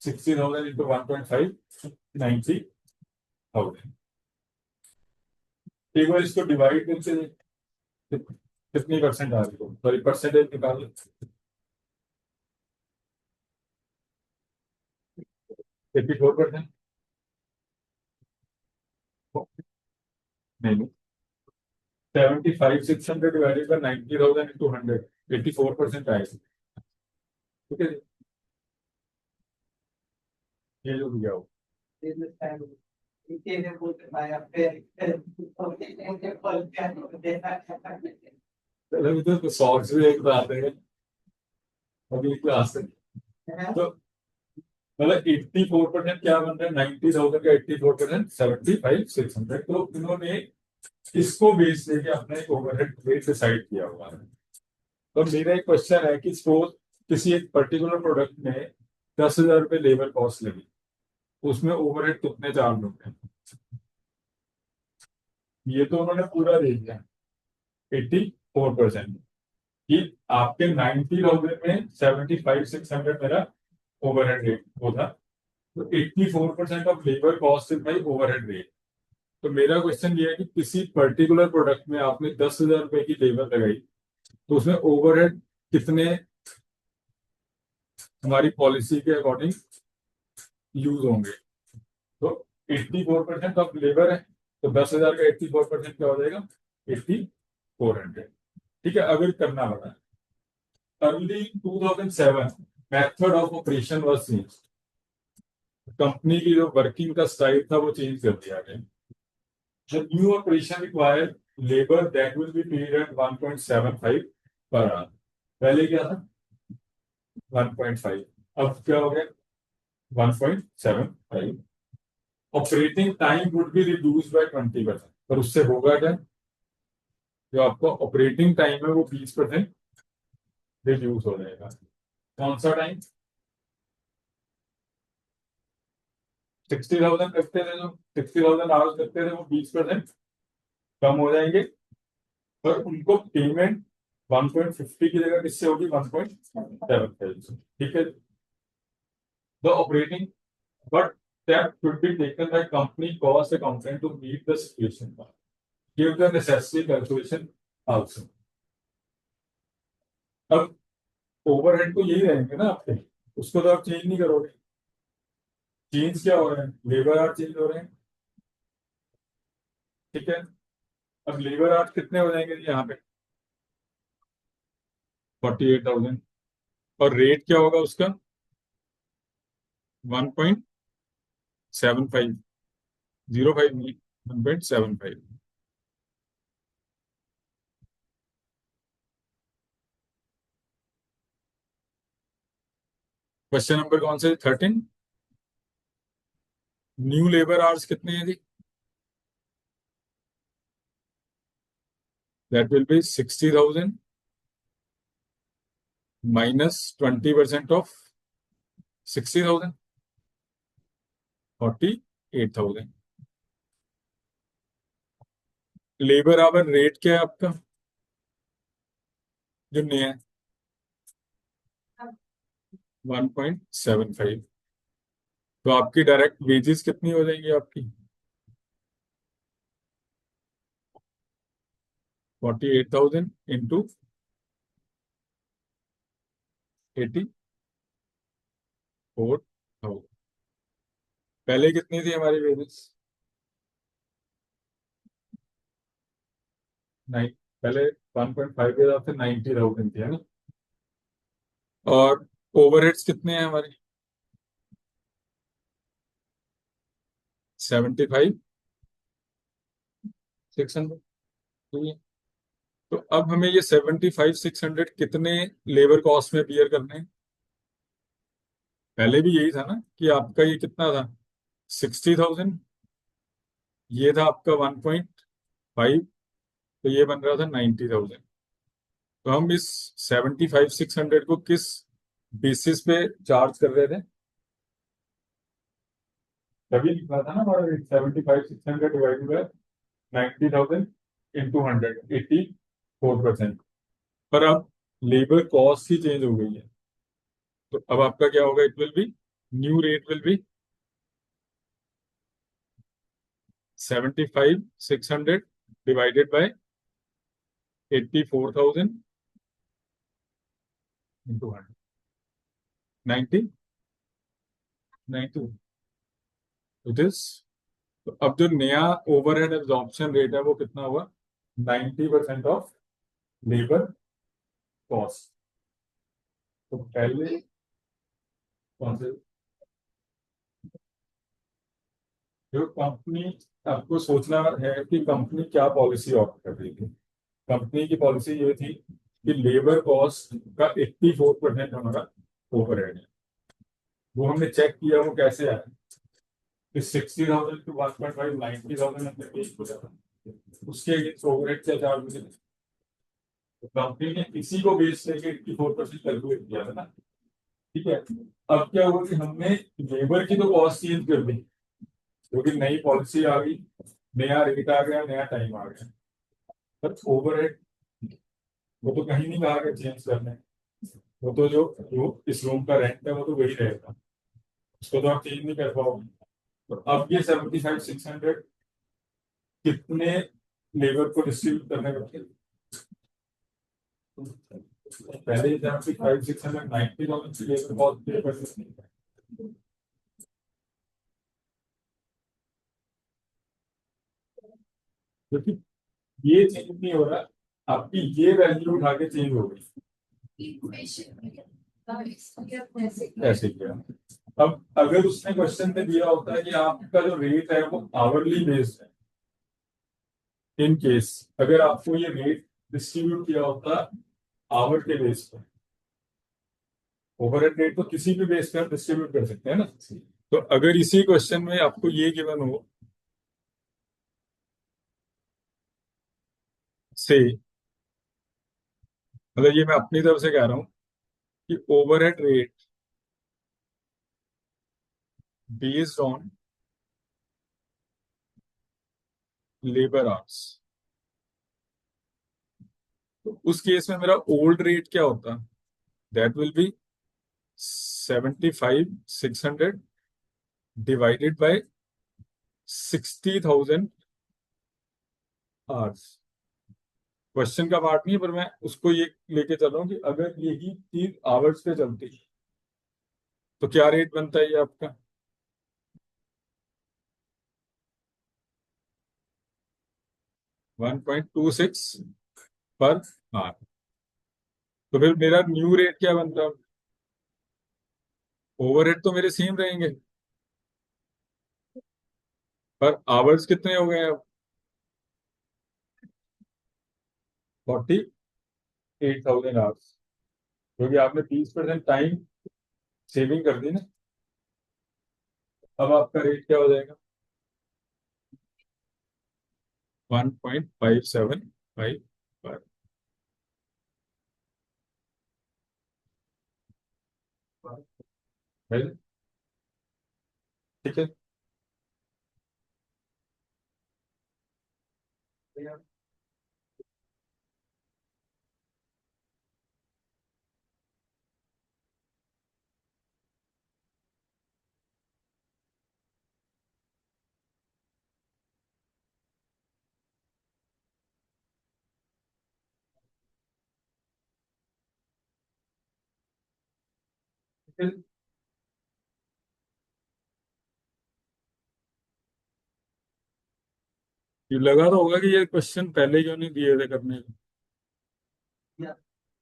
60,000 इंटू 1.5, 90,000। एक बार इसको डिवाइड करके कितनी परसेंट आ रही हो, सॉरी परसेंटेज निकालो। 84%। नहीं, 75,600 डिवाइडेड बाय 90,000 इंटू 100, 84% आएगी। ठीक है, ये जो दिया हो business time इतने में बोलते भाई फिर अभी तो सॉक्स भी एक आते हैं अगली क्लास से। तो मतलब 84% क्या बन रहा है, 90,000 का 84% 75,600। तो इन्होंने इसको बेस लेके अपना एक ओवरहेड रेट डिसाइड किया हुआ है। तो मेरा एक क्वेश्चन है कि सपोज किसी एक पर्टिकुलर प्रोडक्ट में 10,000 रुपये लेबर कॉस्ट लगी, उसमें ओवरहेड कितने चार्ज होते हैं, ये तो उन्होंने पूरा दे दिया 84%। कि आपके 90,000 में 75,600 मेरा ओवरहेड रेट वो था। तो 84% of labour cost is my overhead rate. तो मेरा क्वेश्चन ये है कि किसी पर्टिकुलर प्रोडक्ट में आपने 10,000 रुपए की लेबर लगाई, तो उसमें ओवरहेड कितने हमारी पॉलिसी के अकॉर्डिंग यूज होंगे। तो 84% ऑफ लेबर है, तो 10,000 का 84% क्या हो जाएगा, 8,400। ठीक है, अगर करना पड़ा early 2007 method of operation was change. Company की जो वर्किंग का स्टाइल था वो चेंज कर दिया गया। The new operation require labor that will be paid at 1.75 per hour। पहले क्या था 1.5, अब क्या हो गया 1.75। Operating time would be reduce by 20%। पर उससे होगा क्या, जो आपका ऑपरेटिंग टाइम है वो 20% रिड्यूस हो जाएगा। कौन सा टाइम, 60,000 करते थे, जो 60,000 आवर्स करते थे वो 20% कम हो जाएंगे। पर उनको पेमेंट 1.50 की जगह किससे होगी, 1.75। ठीक है, the operating but that should be taken by company cost accountant to meet the situation, give the necessary calculation also। अब ओवरहेड तो यही रहेंगे ना आपके, उसको तो आप चेंज नहीं करोगे। चेंज क्या हो रहा है, लेबर आर्ट चेंज हो रहे हैं। ठीक है, अब लेबर आर्ट कितने हो जाएंगे यहाँ पे, 48,000। और रेट क्या होगा उसका, 1.75, 05 नहीं, 1.75। क्वेश्चन नंबर कौन से, 13। न्यू लेबर आवर्स कितने हैं जी, that will be 60,000 minus 20% of 60,000, 48,000। Labour hour rate क्या है आपका जो नया है, 1.75। तो आपकी डायरेक्ट वेजेस कितनी हो जाएंगी आपकी, 48,000 इंटू 84,000। पहले कितनी थी हमारी वेजेस, नाइन, पहले 1.5 के हिसाब से 90,000 थी, है ना। और ओवरहेड्स कितने हैं हमारे, 75,600। ठीक है, तो अब हमें ये 75,600 कितने लेबर कॉस्ट में बियर करने हैं। पहले भी यही था ना कि आपका ये कितना था, 60,000, ये था आपका 1.5, तो ये बन रहा था 90,000। तो हम इस 75,600 को किस बेसिस पे चार्ज कर रहे थे, तभी लिखा था ना हमारा 75,600 डिवाइडेड बाय 90,000 इंटू 100, 84%। पर अब लेबर कॉस्ट ही चेंज हो गई है, तो अब आपका क्या होगा, it will be, new rate will be 75,600 divided by 84,000 into 100, 90 it is. तो अब जो नया ओवरहेड एब्जॉर्प्शन रेट है वो कितना हुआ, 90% ऑफ लेबर कॉस्ट। तो पहले कौन से जो कंपनी, आपको सोचना है कि कंपनी क्या पॉलिसी ऑप्ट कर रही थी। कंपनी की पॉलिसी ये थी कि लेबर कॉस्ट का 84% हमारा ओवरहेड है। वो हमने चेक किया, वो कैसे आया कि 60,000 टू 1.5 90,000 अंदर एक हो जाता, उसके अगेंस्ट ओवरहेड क्या चार्ज मुझे। तो कंपनी ने इसी को बेस करके 84% कैलकुलेट किया था ना। ठीक है, अब क्या हुआ कि हमने लेबर की तो कॉस्ट चेंज कर दी, क्योंकि नई पॉलिसी आ गई, नया रेट आ गया, नया टाइम आ गया। पर ओवरहेड वो तो कहीं नहीं कहा चेंज करने। वो तो जो इस रूम का रेंट है वो तो वही रहेगा, उसको तो आप चेंज नहीं कर पाओगे। तो अब ये 75,600 कितने लेबर को डिस्ट्रीब्यूट करने का, पहले 75,600 90,000 लेबर कॉस्ट पे कर सकते हैं। क्योंकि ये चेंज नहीं हो रहा, आपकी ये वैल्यू उठा के चेंज हो गई। ऐसे किया। अब अगर उसने क्वेश्चन में दिया होता है कि आपका जो रेट है वो आवरली बेस्ड है, इन केस अगर आपको ये रेट डिस्ट्रीब्यूट किया होता आवर के बेस पर, ओवरहेड रेट तो किसी भी बेस पर डिस्ट्रीब्यूट कर सकते हैं ना। तो अगर इसी क्वेश्चन में आपको ये गिवन हो से, मतलब ये मैं अपनी तरफ से कह रहा हूं कि overhead rate based on labour hours, तो उस केस में मेरा ओल्ड रेट क्या होता, that will B 75,600 divided by 60,000 hours. Question का पार्ट नहीं है, पर मैं उसको ये लेके चल रहा हूँ कि अगर यही चीज आवर्स पे चलती तो क्या रेट बनता है ये आपका। 1.26 पर आवर। तो फिर मेरा न्यू रेट क्या बनता है, ओवरहेड तो मेरे सेम रहेंगे, पर आवर्स कितने हो गए अब, 48,000 आवर्स, क्योंकि आपने 20% टाइम सेविंग कर दी ना। अब आपका रेट क्या हो जाएगा, 1.575 पर। ठीक है। ये लगा तो होगा कि ये क्वेश्चन पहले क्यों नहीं दिए थे करने को,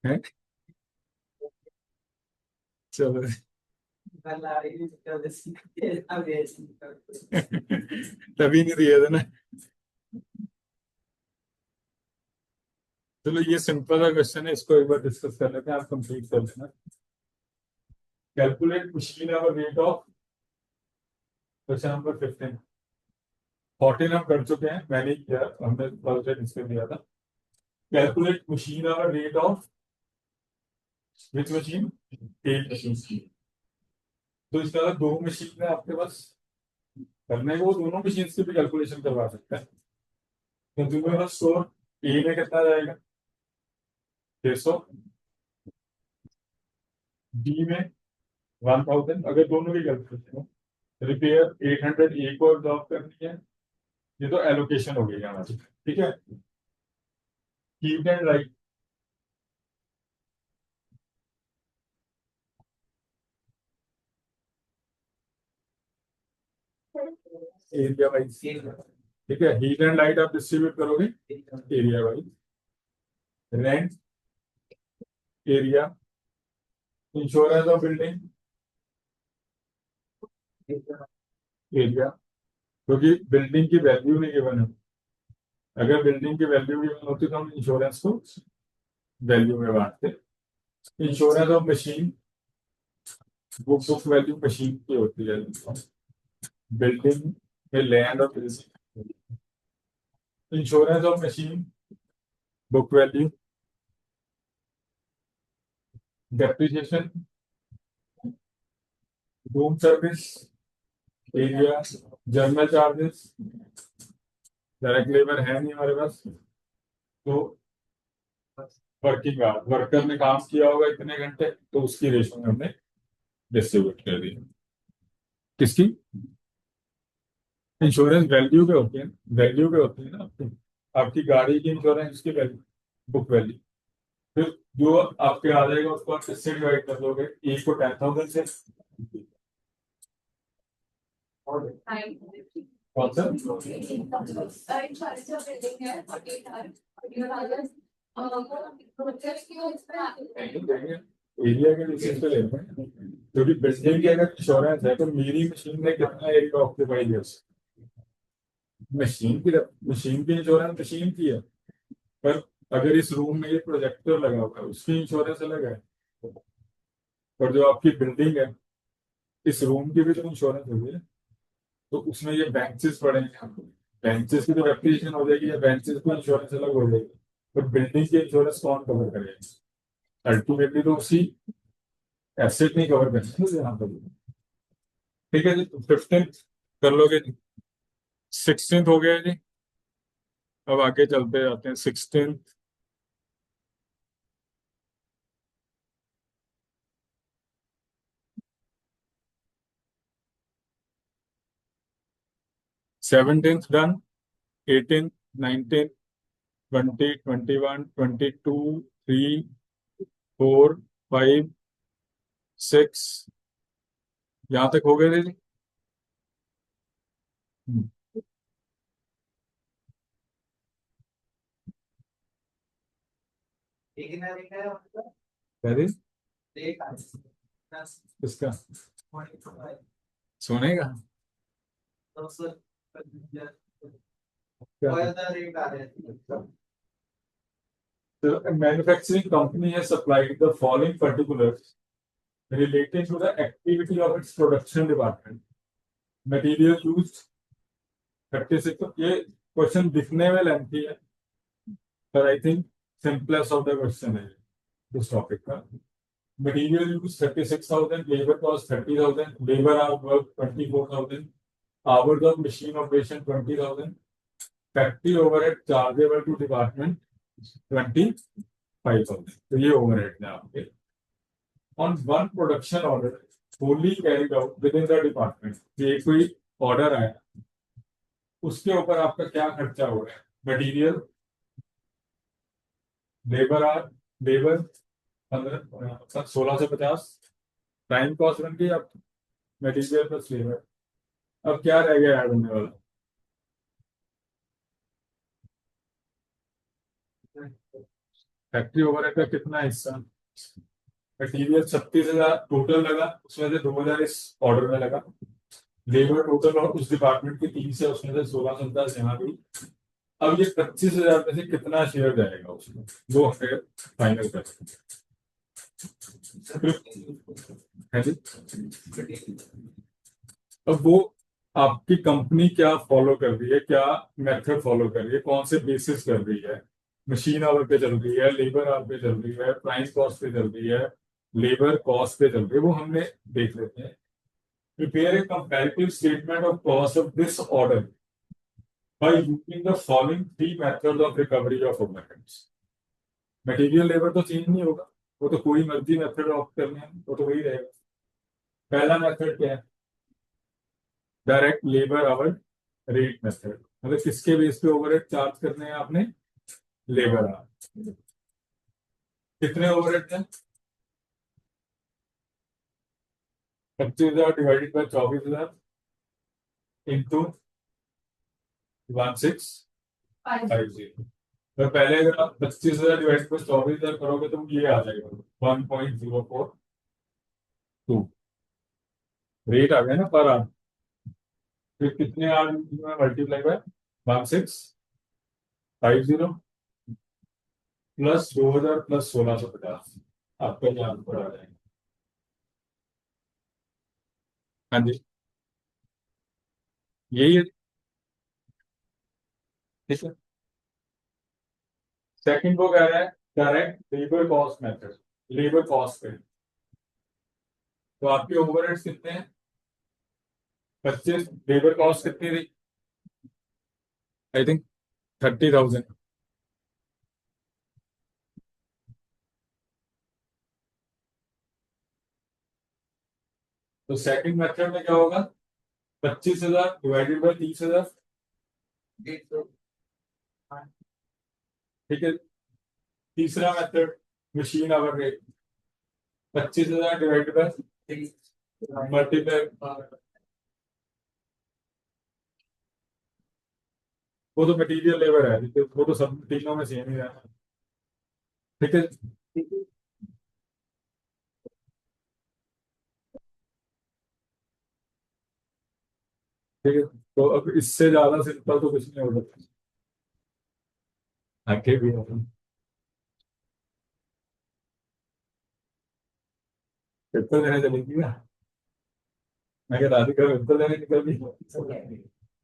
हैं? चलो तभी नहीं दिए थे ना। चलो ये सिंपल सा क्वेश्चन है, इसको एक बार डिस्कस कर लेते हैं, आप कंप्लीट कर लेना। Calculate machine hour rate of, question number 15। 14 हम कर चुके हैं, मैंने ही किया, हमने थर्सडे डिस्कस किया था। Calculate machine hour rate of which machine, एक मशीन। तो इसका अगर दो मशीन है आपके पास करने को, वो दोनों मशीन की भी कैलकुलेशन करवा सकते हैं। कंज्यूमर का स्टोर ए में कितना जाएगा 600, बी में 1,000, अगर दोनों की कैलकुलेशन हो। रिपेयर 800 एक और जॉब करनी है, ये तो एलोकेशन हो गई हमारी। ठीक है, heat and light area wise. ठीक है, हीट एंड लाइट आप डिस्ट्रीब्यूट करोगे area wise. Rent area, insurance of building area, क्योंकि बिल्डिंग की वैल्यू नहीं गिवन है। अगर बिल्डिंग की वैल्यू गिवन होती तो हम इंश्योरेंस को वैल्यू में बांटते। Insurance of machine, book value machine की होती है। बिल्डिंग में लैंड और insurance of machine book value, depreciation, room service area, journal charges, direct labour है नहीं हमारे पास, तो वर्किंग आवर, वर्कर ने काम किया होगा इतने घंटे, तो उसकी रेशो में हमने डिस्ट्रीब्यूट कर दी। किसकी? इंश्योरेंस वैल्यू पे होती है, वैल्यू पे होती है ना आपकी। आपकी गाड़ी की इंश्योरेंस, उसकी वैल्यू, बुक वैल्यू। फिर जो आपके आ जाएगा उसको आप किससे डिवाइड कर दोगे? एक को 10,000 से, कौन सा एरिया के बेसिस पे लेते हैं, क्योंकि बिल्डिंग की अगर इंश्योरेंस है तो मेरी मशीन ने कितना एरिया ऑक्यूपाई किया, मशीन की इंश्योरेंस मशीन की है। पर अगर इस रूम में ये प्रोजेक्टर लगा हुआ है उसकी इंश्योरेंस अलग है। और जो आपकी बिल्डिंग है, इस रूम की भी तो इंश्योरेंस होगी है। तो उसमें ये बेंचेस पड़ेंगे, बेंचेस की तो रेप्यूटेशन हो जाएगी, या बेंचेस की इंश्योरेंस अलग हो जाएगी। तो बिल्डिंग की इंश्योरेंस कौन कवर करेगा? अल्टीमेटली तो उसी एसेट नहीं कवर करेंगे यहाँ पर। ठीक है जी, 15 कर लोगे जी, 16 हो गया जी। अब आगे चलते जाते हैं 16। 17 डन, 18, 19, 20, 21, 22, 3, 4, 5, 6, यहाँ तक हो गए थे जी। हम्म, That इसका सोने का क्या? The manufacturing company has supplied the following particulars relating to the activity of its production department. Material used 36। तो ये क्वेश्चन दिखने में लेंथी है, पर I think simplest of the question है इस टॉपिक का। Material use 36,000, labour cost 30,000, labour hour work 24,000, hours of machine operation 20,000, factory overhead chargeable to department 25,000। तो ये ओवरहेड है आपके on one production order fully carried out within the department। ये कोई ऑर्डर आया, उसके ऊपर आपका क्या खर्चा हो रहा है? Material, labour hour, labour 1650, time cost बन गई अब मटीरियल प्लस लेबर। अब क्या रह गया ऐड होने वाला? फैक्ट्री ओवरहेड का कितना हिस्सा? मटीरियल 36,000 टोटल लगा, उसमें से 2,000 इस ऑर्डर में लगा। लेबर टोटल और उस डिपार्टमेंट की 3 से, उसमें से 16,000 यहाँ गई। अब ये 25,000 में से कितना शेयर जाएगा उसमें, वो हमें फाइनल कर है जी। अब वो आपकी कंपनी क्या फॉलो कर रही है, क्या मेथड फॉलो कर रही है, कौन से बेसिस कर रही है? मशीन आवर पे चल रही है, लेबर आवर पे चल रही है, प्राइस कॉस्ट पे चल रही है, लेबर कॉस्ट पे चल रही है, वो हमने देख लेते हैं। Prepare a comparative statement of cost of this order by using the following three methods of recovery of overheads। Material labour तो चेंज नहीं होगा, वो तो कोई मर्जी मेथड ऑप्ट करने हैं, वो तो वही रहेगा। पहला मेथड क्या है? Direct labour hour rate method. मतलब किसके बेस पे ओवरहेड चार्ज करने हैं आपने? Labour our. कितने ओवरहेड हैं? 25,000 डिवाइडेड बाय 24,000 इंटू 1650। तो पहले अगर आप 25,000 डिवाइड पर 24,000 करोगे तो ये आ जाएगा 1.042 रेट आ गया ना पर आर। फिर कितने आर में मल्टीप्लाई बाय 1650 प्लस 2,000 प्लस 1,650 आपका ये आंसर आ जाएगा। हाँ जी, यही है। ठीक है, सेकंड वो कह रहा है direct labour cost method, labour cost पे। तो आपके ओवरहेड्स कितने हैं? 25। लेबर कॉस्ट कितनी थी? I think 30,000। तो सेकंड मेथड में क्या होगा? 25,000 डिवाइडेड बाई 30,000। 150। ठीक है, तीसरा method machine hour rate, 25,000 divided by multiply. वो तो मटेरियल लेबर है, तो वो तो सब तीनों में सेम ही है। ठीक है, ठीक है। तो अब इससे ज्यादा सिंपल तो कुछ नहीं हो सकता। आगे भी है। पेपर देने चलेगी ना? मैं कह राधिका पेपर देने निकल गई।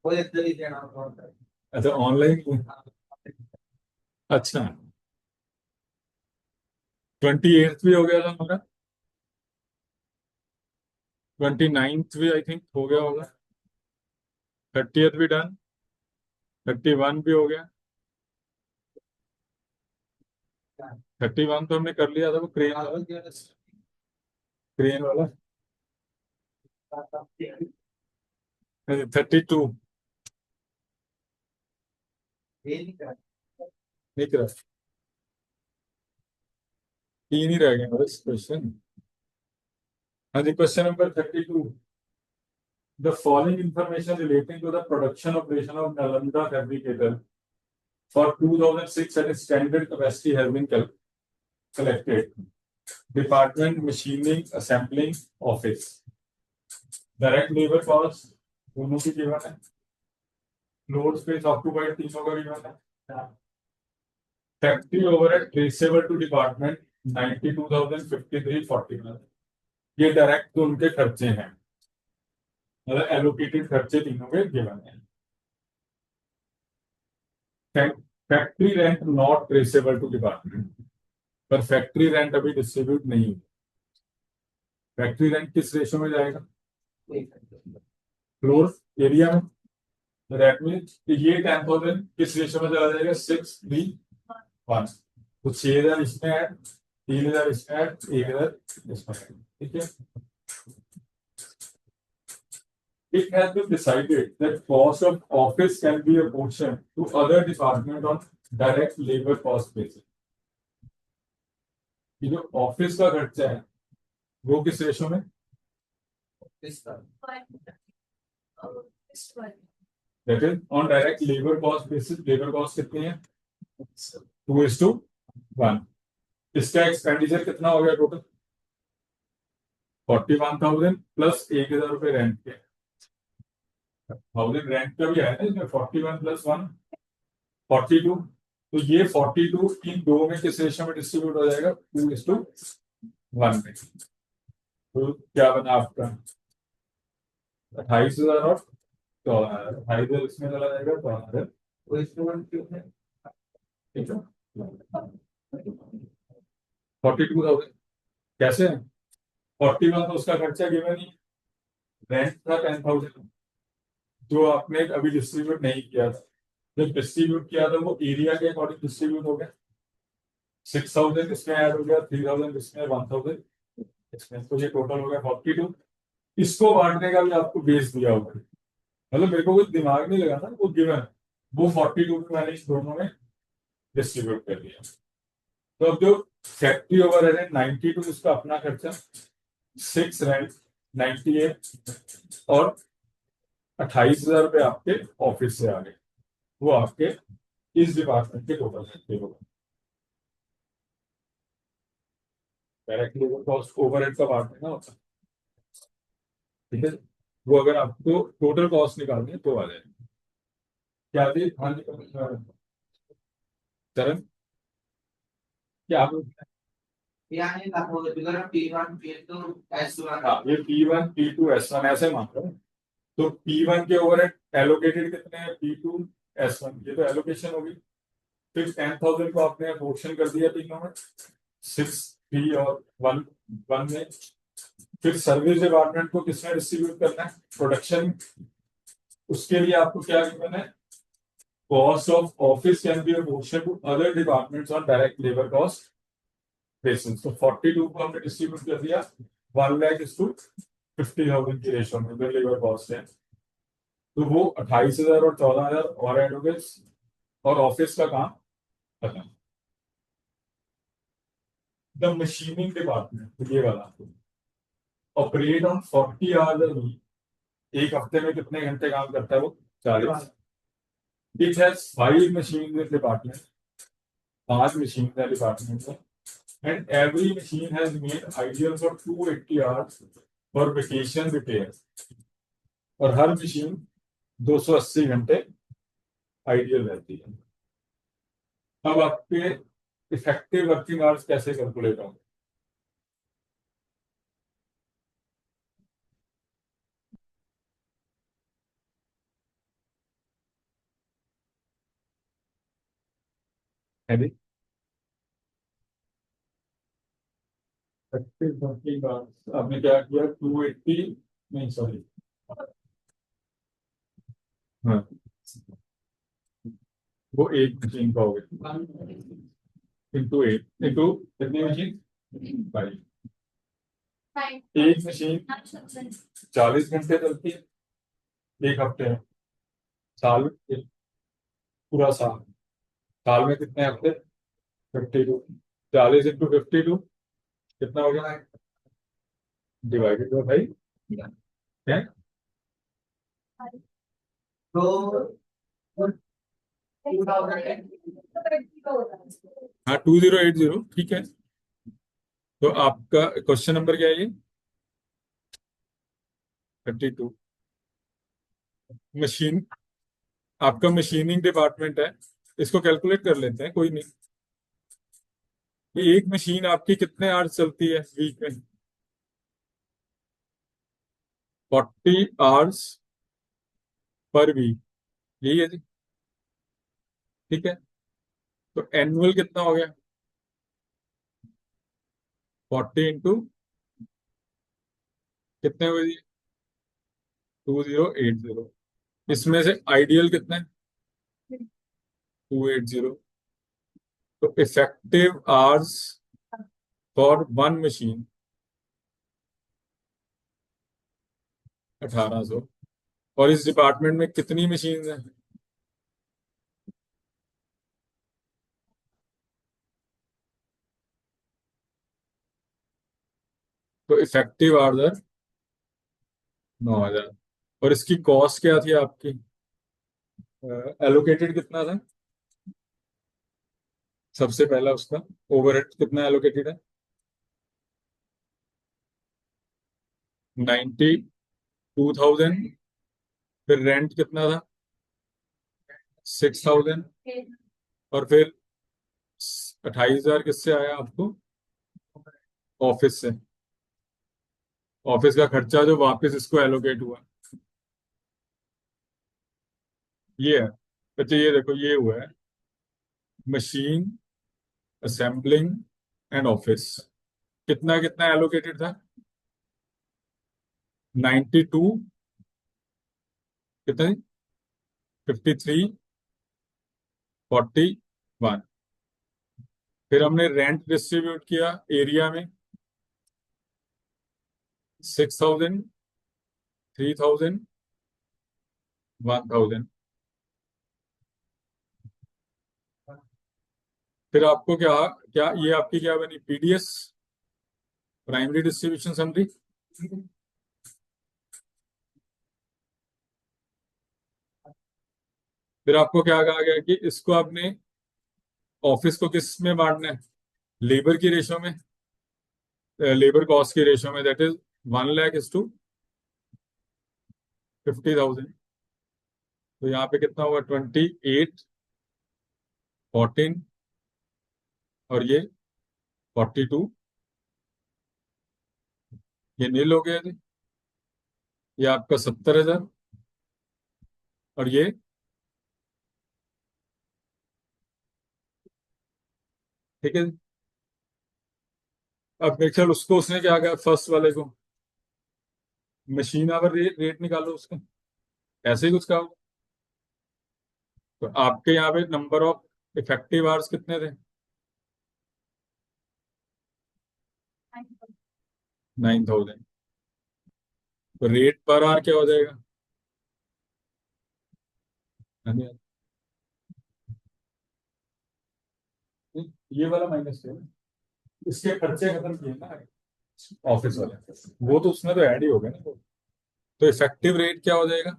वो इधर ही देना होता है। अच्छा, ऑनलाइन। अच्छा, 28th भी हो गया था हमारा, 29th भी आई थिंक हो गया होगा, 30th भी डन, 31 भी हो गया। 31 तो हमने कर लिया था, वो क्रेन वाला, क्रेन वाला। 32 ये नहीं करा। नहीं करा, 3 ही रह गए बस क्वेश्चन। हाँ जी, question number 32। The following information relating to the production operation of Nalanda fabricator for 2006 at standard capacity has been collected. Department machining, assembling, office. Direct labor cost दोनों की गिवन है। लोड स्पेस ऑक्यूपाइड तीनों का गिवन है। Factory overhead traceable to department 92,053.41। ये डायरेक्ट तो उनके खर्चे हैं, मतलब एलोकेटेड खर्चे तीनों के गिवन है। Factory rent not traceable to department, पर फैक्ट्री रेंट अभी डिस्ट्रीब्यूट नहीं हुई। फैक्ट्री रेंट किस रेशो में जाएगा? फ्लोर एरिया में। दैट मीन ये 10,000 किस रेशो में चला जाएगा? 6:3:1। तो 6,000 इसमें ऐड, 3,000 इसमें ऐड, 1,000 इसमें ऐड। ठीक है। It has been decided that cost of office can be apportioned to other department on direct labor cost basis. ये जो ऑफिस का खर्चा है वो किस रेशो में? इसका that is on direct labour cost basis. Labour cost कितनी है? 2:1। इसका एक्सपेंडिचर कितना हो गया टोटल? 41,000 प्लस 1,000 रुपए रेंट के। 1,000 रेंट का भी है ना इसमें, 41 प्लस 1 42। तो ये 42 इन दो में किस रेशो में डिस्ट्रीब्यूट हो जाएगा? 2:1 में। तो क्या बना आपका? 28,000 और 14,000। 28,000 इसमें चला जाएगा, 14,000। वो इंस्ट्रूमेंट क्यों है? ठीक है, 42,000 कैसे है? 41 तो उसका खर्चा गिवन ही, रेंट था 10,000 जो आपने अभी डिस्ट्रीब्यूट नहीं किया था। जब डिस्ट्रीब्यूट किया था वो एरिया के अकॉर्डिंग डिस्ट्रीब्यूट हो गया। 6,000 इसमें ऐड हो गया, 3,000 इसमें, 1,000 इसमें, तो ये टोटल हो गया 42। इसको बांटने का भी आपको बेस दिया होगा, मतलब मेरे को कुछ दिमाग नहीं लगा ना, वो गिवन वो 42 में मैंने इस दोनों में डिस्ट्रीब्यूट कर दिया। तो अब जो फैक्ट्री ओवरहेड है 92, उसका अपना खर्चा, 6 रेंट 98 और 28,000 रुपये आपके ऑफिस से आ गए, वो आपके इस डिपार्टमेंट के टोटल खर्चे होगा। डायरेक्ट लेबर कॉस्ट ओवरहेड का पार्ट है ना होता है, ठीक है। वो अगर आपको टोटल कॉस्ट निकालनी है तो आ जाएगा। क्या थी, हाँ जी, चरण क्या आप, यानी आपको रेगुलर P1 P2 S1 हाँ ये P1 P2 S1 ऐसे मान लो। तो P1 के ओवरहेड एलोकेटेड कितने हैं, P2 S1, ये तो एलोकेशन होगी। फिर 10,000 को आपने पोर्शन कर दिया तीनों में, 6 3 और 1 1 में। फिर सर्विस डिपार्टमेंट को किसमें डिस्ट्रीब्यूट करना है, प्रोडक्शन। उसके लिए आपको क्या करना है, cost of office can be portion to other departments on direct labour cost basis. तो 42 को हमने डिस्ट्रीब्यूट कर दिया 1 लाख इस टू 50,000 की रेशो में, लेबर कॉस्ट है। तो वो 28,000 और 14,000 और ऐड हो गए, और ऑफिस का काम खत्म। द मशीनिंग डिपार्टमेंट ये वाला operate on 40 hours a week, एक हफ्ते में कितने घंटे काम करता है वो, 40। It has 5 machine department, 5 machine है डिपार्टमेंट में, and every machine has made ideal for 280 hours for vacation repair. और हर मशीन 280 घंटे आइडियल रहती है। अब आपके इफेक्टिव वर्किंग आवर्स कैसे कैलकुलेट होंगे, है जी। इफेक्टिव वर्किंग आवर्स आपने क्या किया, 280, नहीं सॉरी, हाँ वो एक मशीन का हो गया, इंटू 8 इंटू कितनी मशीन, 5। एक मशीन 40 घंटे चलती है एक हफ्ते में, साल पूरा साल, साल में कितने हफ्ते, 52। 40 इंटू 52 कितना हो गया, डिवाइडेड बाई है। तो 2000 हाँ 2080, ठीक है। तो आपका क्वेश्चन नंबर क्या है ये, 32। मशीन, आपका मशीनिंग डिपार्टमेंट है, इसको कैलकुलेट कर लेते हैं, कोई नहीं। ये एक मशीन आपकी कितने आवर्स चलती है वीक में, 40 आवर्स पर वीक, यही है जी, ठीक है। तो एनुअल कितना हो गया, 40 इंटू कितने हुए जी, 2080। इसमें से आइडियल कितने, 280। तो effective hours for one machine 1800। और इस डिपार्टमेंट में कितनी मशीन है, तो इफेक्टिव आवर्स 9,000। और इसकी कॉस्ट क्या थी आपकी, एलोकेटेड कितना था, सबसे पहला उसका ओवरहेड कितना एलोकेटेड है, 92,000। फिर रेंट कितना था, 6,000। और फिर 28,000 किससे आया आपको, ऑफिस से, ऑफिस का खर्चा जो वापस इसको एलोकेट हुआ, ये है। अच्छा ये देखो, ये हुआ है मशीन, असेंबलिंग एंड ऑफिस, कितना कितना एलोकेटेड था, 92, कितना, 53, 41। फिर हमने रेंट डिस्ट्रीब्यूट किया एरिया में, 6,000, 3,000, 1,000। फिर आपको क्या, क्या ये आपकी क्या बनी, पीडीएस, प्राइमरी डिस्ट्रीब्यूशन समरी। फिर आपको क्या कहा गया कि इसको आपने ऑफिस को किस में बांटना है, लेबर की रेशो में, लेबर कॉस्ट की रेशो में, दैट इज 1,00,000 = 50,000। तो यहाँ पे कितना होगा, 28, 14 और ये 42, ये नील हो गया जी। ये आपका 70,000 और ये ठीक है जी। अब मेरे ख्याल उसको उसने क्या कहा फर्स्ट वाले को, मशीन आवर रेट निकालो उसका, ऐसे ही कुछ कहा होगा। तो आपके यहाँ पे नंबर ऑफ इफेक्टिव आवर्स कितने थे, 9,000। तो रेट पर आवर क्या हो जाएगा, हाँ जी, ये वाला माइनस है, इसके खर्चे खत्म किए ना ऑफिस वाले, वो तो उसमें तो ऐड ही हो गए ना वो। तो इफेक्टिव रेट क्या हो जाएगा,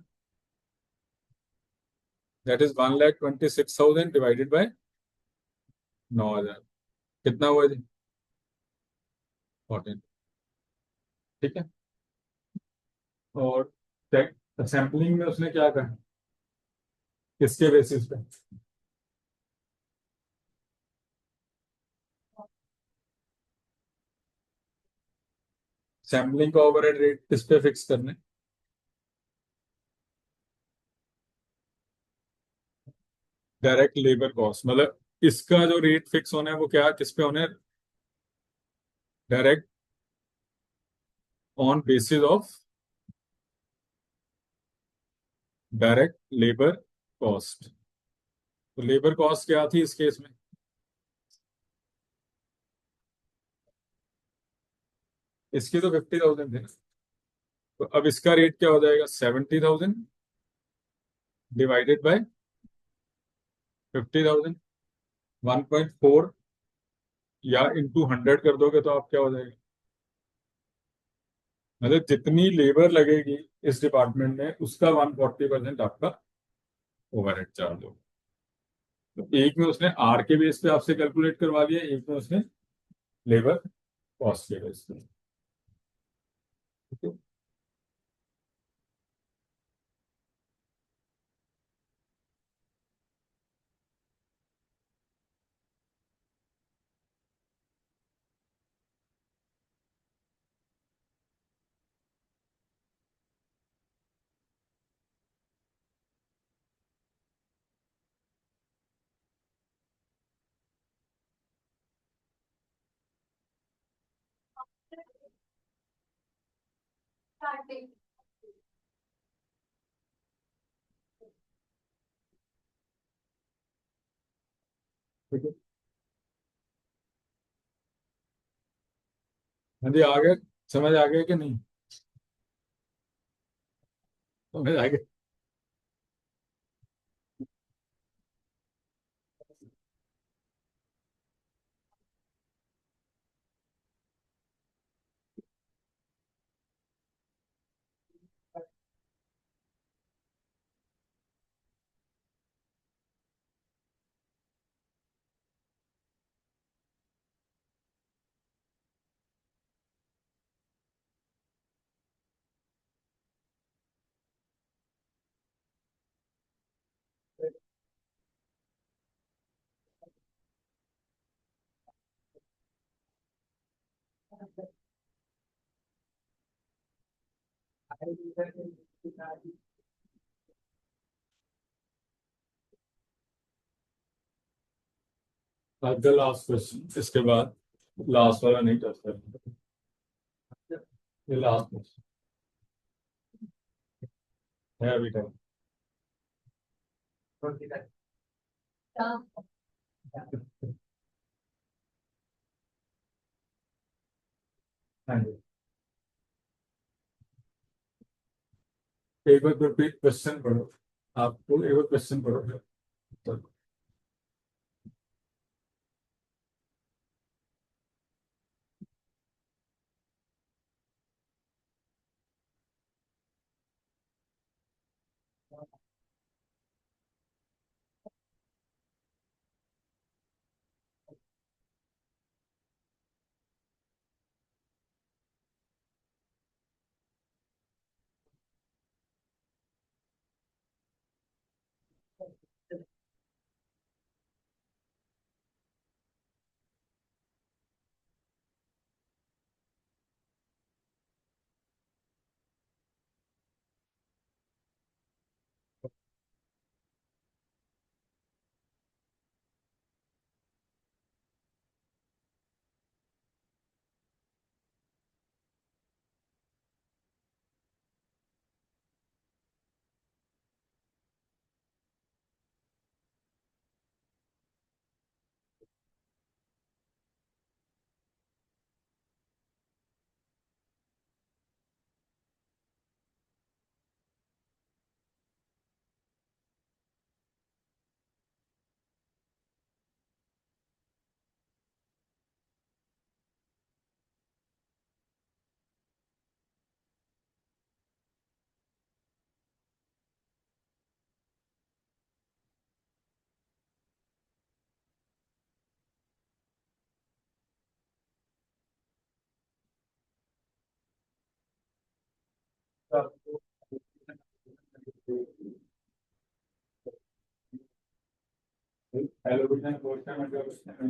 दैट इज 1,26,000 डिवाइडेड बाय 9,000, कितना हुआ जी, 14। ठीक है। और सैम्पलिंग में उसने क्या कहा, किसके बेसिस पे, सैम्पलिंग का ओवरहेड रेट किस पे फिक्स करने, डायरेक्ट लेबर कॉस्ट, मतलब इसका जो रेट फिक्स होना है वो क्या किस पे होना है, direct on basis of direct labour cost. तो लेबर कॉस्ट क्या थी इस केस में, इसकी तो 50,000 थी ना। तो अब इसका रेट क्या हो जाएगा, 70,000 डिवाइडेड बाय 50,000, 1.4 या इंटू 100 कर दोगे तो आप क्या हो जाएगा, मतलब जितनी लेबर लगेगी इस डिपार्टमेंट में उसका 140% आपका ओवरहेड चार्ज होगा। तो एक में उसने आर के बेस पे आपसे कैलकुलेट करवा लिया, एक में उसने लेबर कॉस्ट के बेस पे। ठीक है। ठीक है। हाँ जी, आ गया, समझ आ गया कि नहीं, समझ आ गया। आज का लास्ट क्वेश्चन, इसके बाद लास्ट वाला नहीं टच करेंगे, ये लास्ट क्वेश्चन है अभी तक। हाँ जी, एक बार क्वेश्चन पढ़ो, आपको एक बार क्वेश्चन पढ़ो। तो एलोमिनियम क्वेश्चन में क्या क्वेश्चन है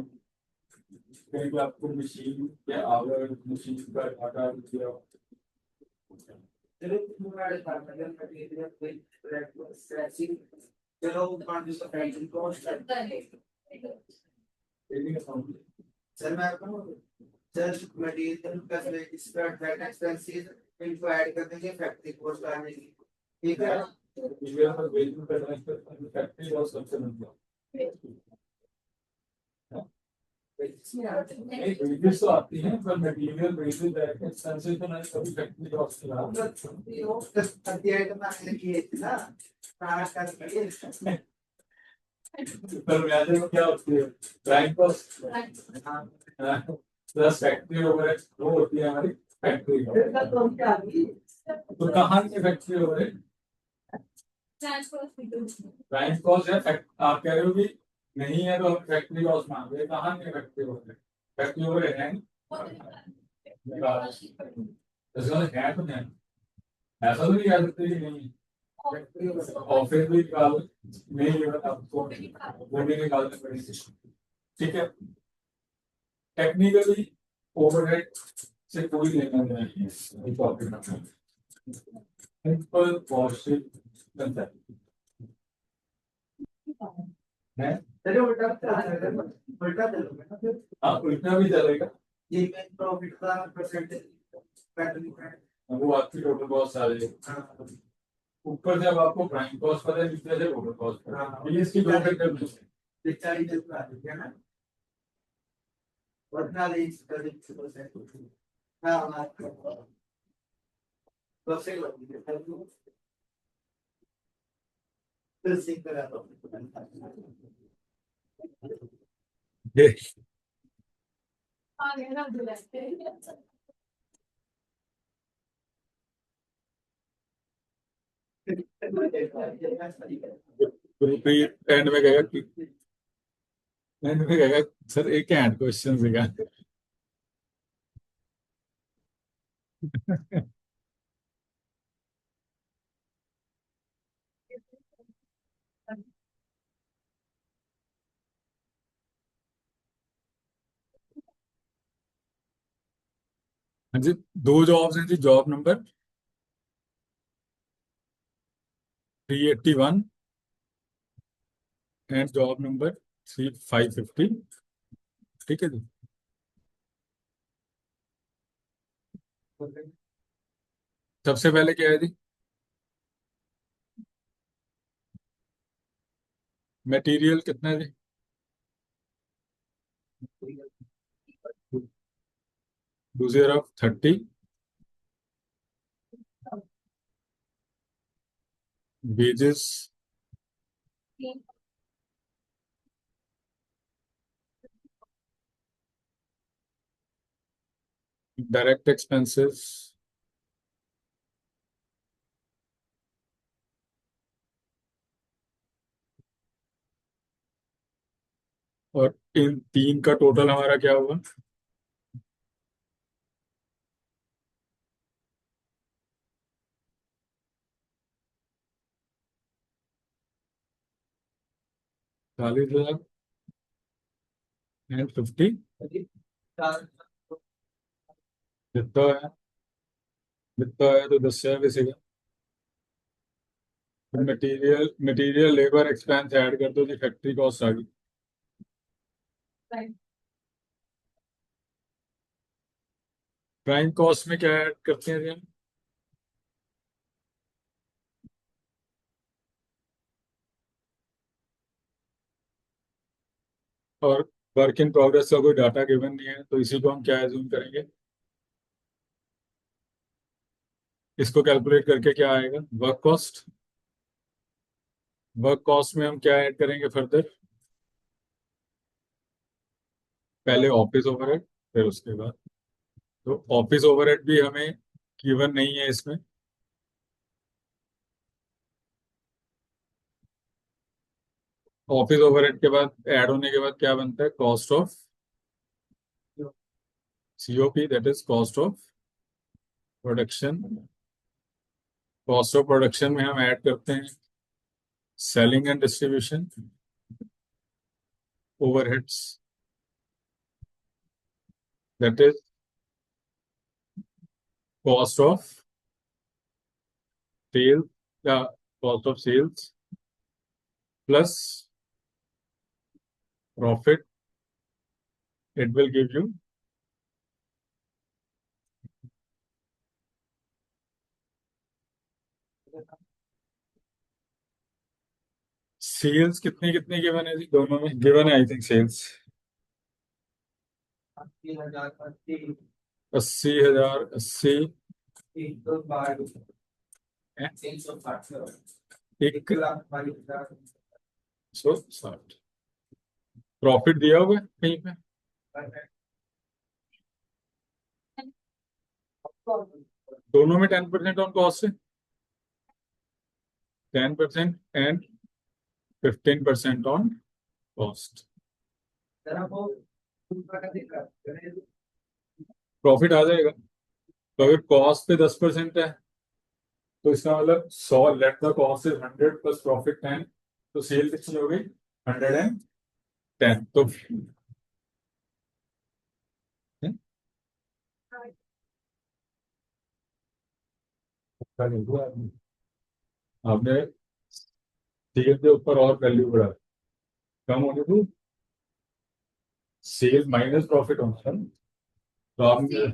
कहीं भी आपको मशीन के आवर मशीन का आकार दिया हो। चलो तुम्हारे साथ अगर मटेरियल कोई स्ट्रेचिंग चलो मान लो stretching cost training account sir मैं आपको सर मटेरियल का स्क्वायर दैट एक्सपेंसेस इनको ऐड कर देंगे फैक्ट्री कॉस्ट आ जाएगी ठीक है मटेरियल पर वेज में करना है फैक्ट्री और सबसे मतलब नहीं वेजेस तो आती हैं पर मटेरियल वेजेस डायरेक्ट एक्सपेंसेस तो नहीं कभी फैक्ट्री कॉस्ट की वो अध्याय तो मैंने किए थे ना कहाँ कर पर व्याज में क्या होती है prime cost plus factory overhead वो होती है हमारी फैक्ट्री तो कहाँ की फैक्ट्री ओवरहेड प्राइम कॉस्ट है आप कह रहे हो कि नहीं है तो हम फैक्ट्री कॉस्ट मान रहे हैं कहाँ की फैक्ट्री ओवरहेड फैक्ट्री ओवरहेड है निकाल है तो है ऐसा तो नहीं कह सकते कि नहीं ऑफिस भी निकाल नहीं आपको वो भी निकालने पड़ेगी ठीक है टेक्निकली ओवरहेड से कोई लेना देना नहीं है प्रॉफिट सिंपल पॉजिटिव कंसेप्ट है चलिए उल्टा चलो हाँ उल्टा भी चलेगा ये मैं प्रॉफिट का परसेंटेज पैटर्न है वो आपकी टोटल कॉस्ट आ जाएगी ऊपर जब आपको प्राइम कॉस्ट पता है नीचे से टोटल कॉस्ट हाँ ये इसकी दो फैक्टर बेचारी जब आ रही है ना वरना ले इसका हाँ हाँ तो से लगी है फिर से करा दो ये गुरप्रीत एंड में कहेगा कि एंड में कहेगा सर एक हैंड क्वेश्चन सीखा हाँ जी दो जॉब्स हैं जी job number 381 and job number 550 ठीक है जी सबसे पहले क्या है जी मटेरियल कितना है जी दूसरी तरफ 30 वेजेस डायरेक्ट एक्सपेंसेस और इन तीन का टोटल हमारा क्या होगा 40,000 एंड 50 जितना है तो 10,000 किसी का material material labour expense add कर दो जी फैक्ट्री कॉस्ट आ गई प्राइम कॉस्ट में क्या ऐड करते हैं जी हम और वर्क इन प्रोग्रेस का कोई डाटा गिवन नहीं है तो इसी को हम क्या एज्यूम करेंगे इसको कैलकुलेट करके क्या आएगा वर्क कॉस्ट में हम क्या ऐड करेंगे फर्दर पहले ऑफिस ओवरहेड फिर उसके बाद तो ऑफिस ओवरहेड भी हमें गिवन नहीं है इसमें ऑफिस ओवरहेड के बाद ऐड होने के बाद क्या बनता है cost of COP that is cost of production cost of production में हम ऐड करते हैं selling and distribution overheads, that is cost of sales, cost of sales plus profit, it will give you sales कितने कितने गिवन है जी दोनों में गिवन है आई थिंक सेल्स 80,000 80 160 प्रॉफिट दिया होगा कहीं पे दोनों में 10% ऑन कॉस्ट है 10% एंड 15% ऑन कॉस्ट प्रॉफिट आ जाएगा तो अगर कॉस्ट पे 10% है तो इसका मतलब 100 let the cost is 100 plus profit 10 तो सेल कितनी हो गई 110 तो आपने सेल के ऊपर और वैल्यू बढ़ा कम होने को सेल माइनस प्रॉफिट होता है तो आपने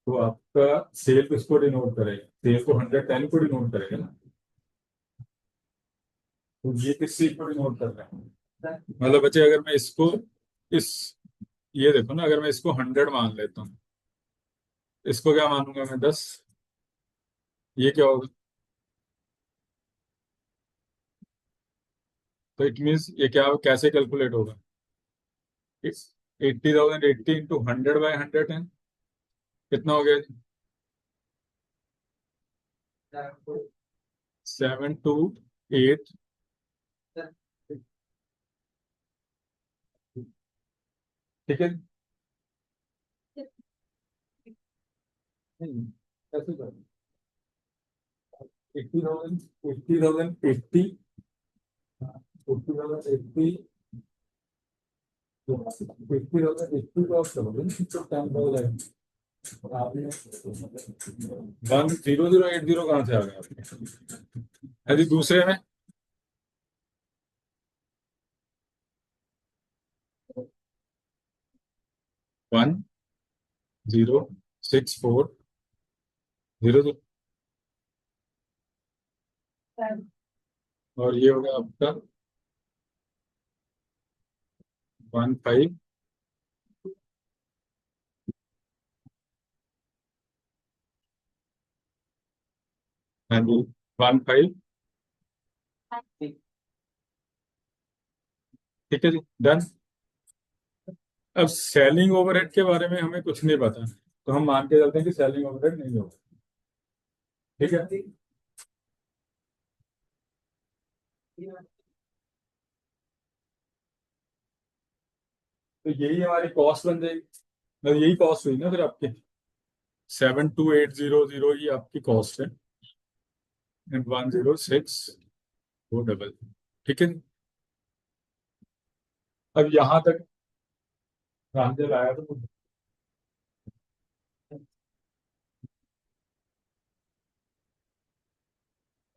तो आपका सेल किसको डिनोट करेगा सेल को 110 को डिनोट करेगा ना तो ये किससे को डिनोट कर रहा है मतलब बच्चे अगर मैं इसको इस ये देखो ना अगर मैं इसको 100 मान लेता हूँ इसको क्या मानूंगा मैं 10 ये क्या होगा तो इट मीन्स ये क्या कैसे कैलकुलेट होगा 80,000 80 इंटू 100/110 कितना हो गया 728 ठीक है नहीं कैसे कर 80,000 80,000 80 80,000 80 50,000 80 का करोगे ना तो 10,000 आपने 10080 कहाँ से आ गया आपके यदि दूसरे में 1064 और ये होगा आपका 15 हाँ जी 15 ठीक है जी डन अब सेलिंग ओवरहेड के बारे में हमें कुछ नहीं पता तो हम मान के चलते हैं कि सेलिंग ओवरहेड नहीं होगा ठीक है तो यही हमारी कॉस्ट बन जाएगी मतलब यही कॉस्ट हुई ना फिर आपकी 72800 ही आपकी कॉस्ट है एंड 106 ठीक है अब यहाँ तक प्रांजल आया तो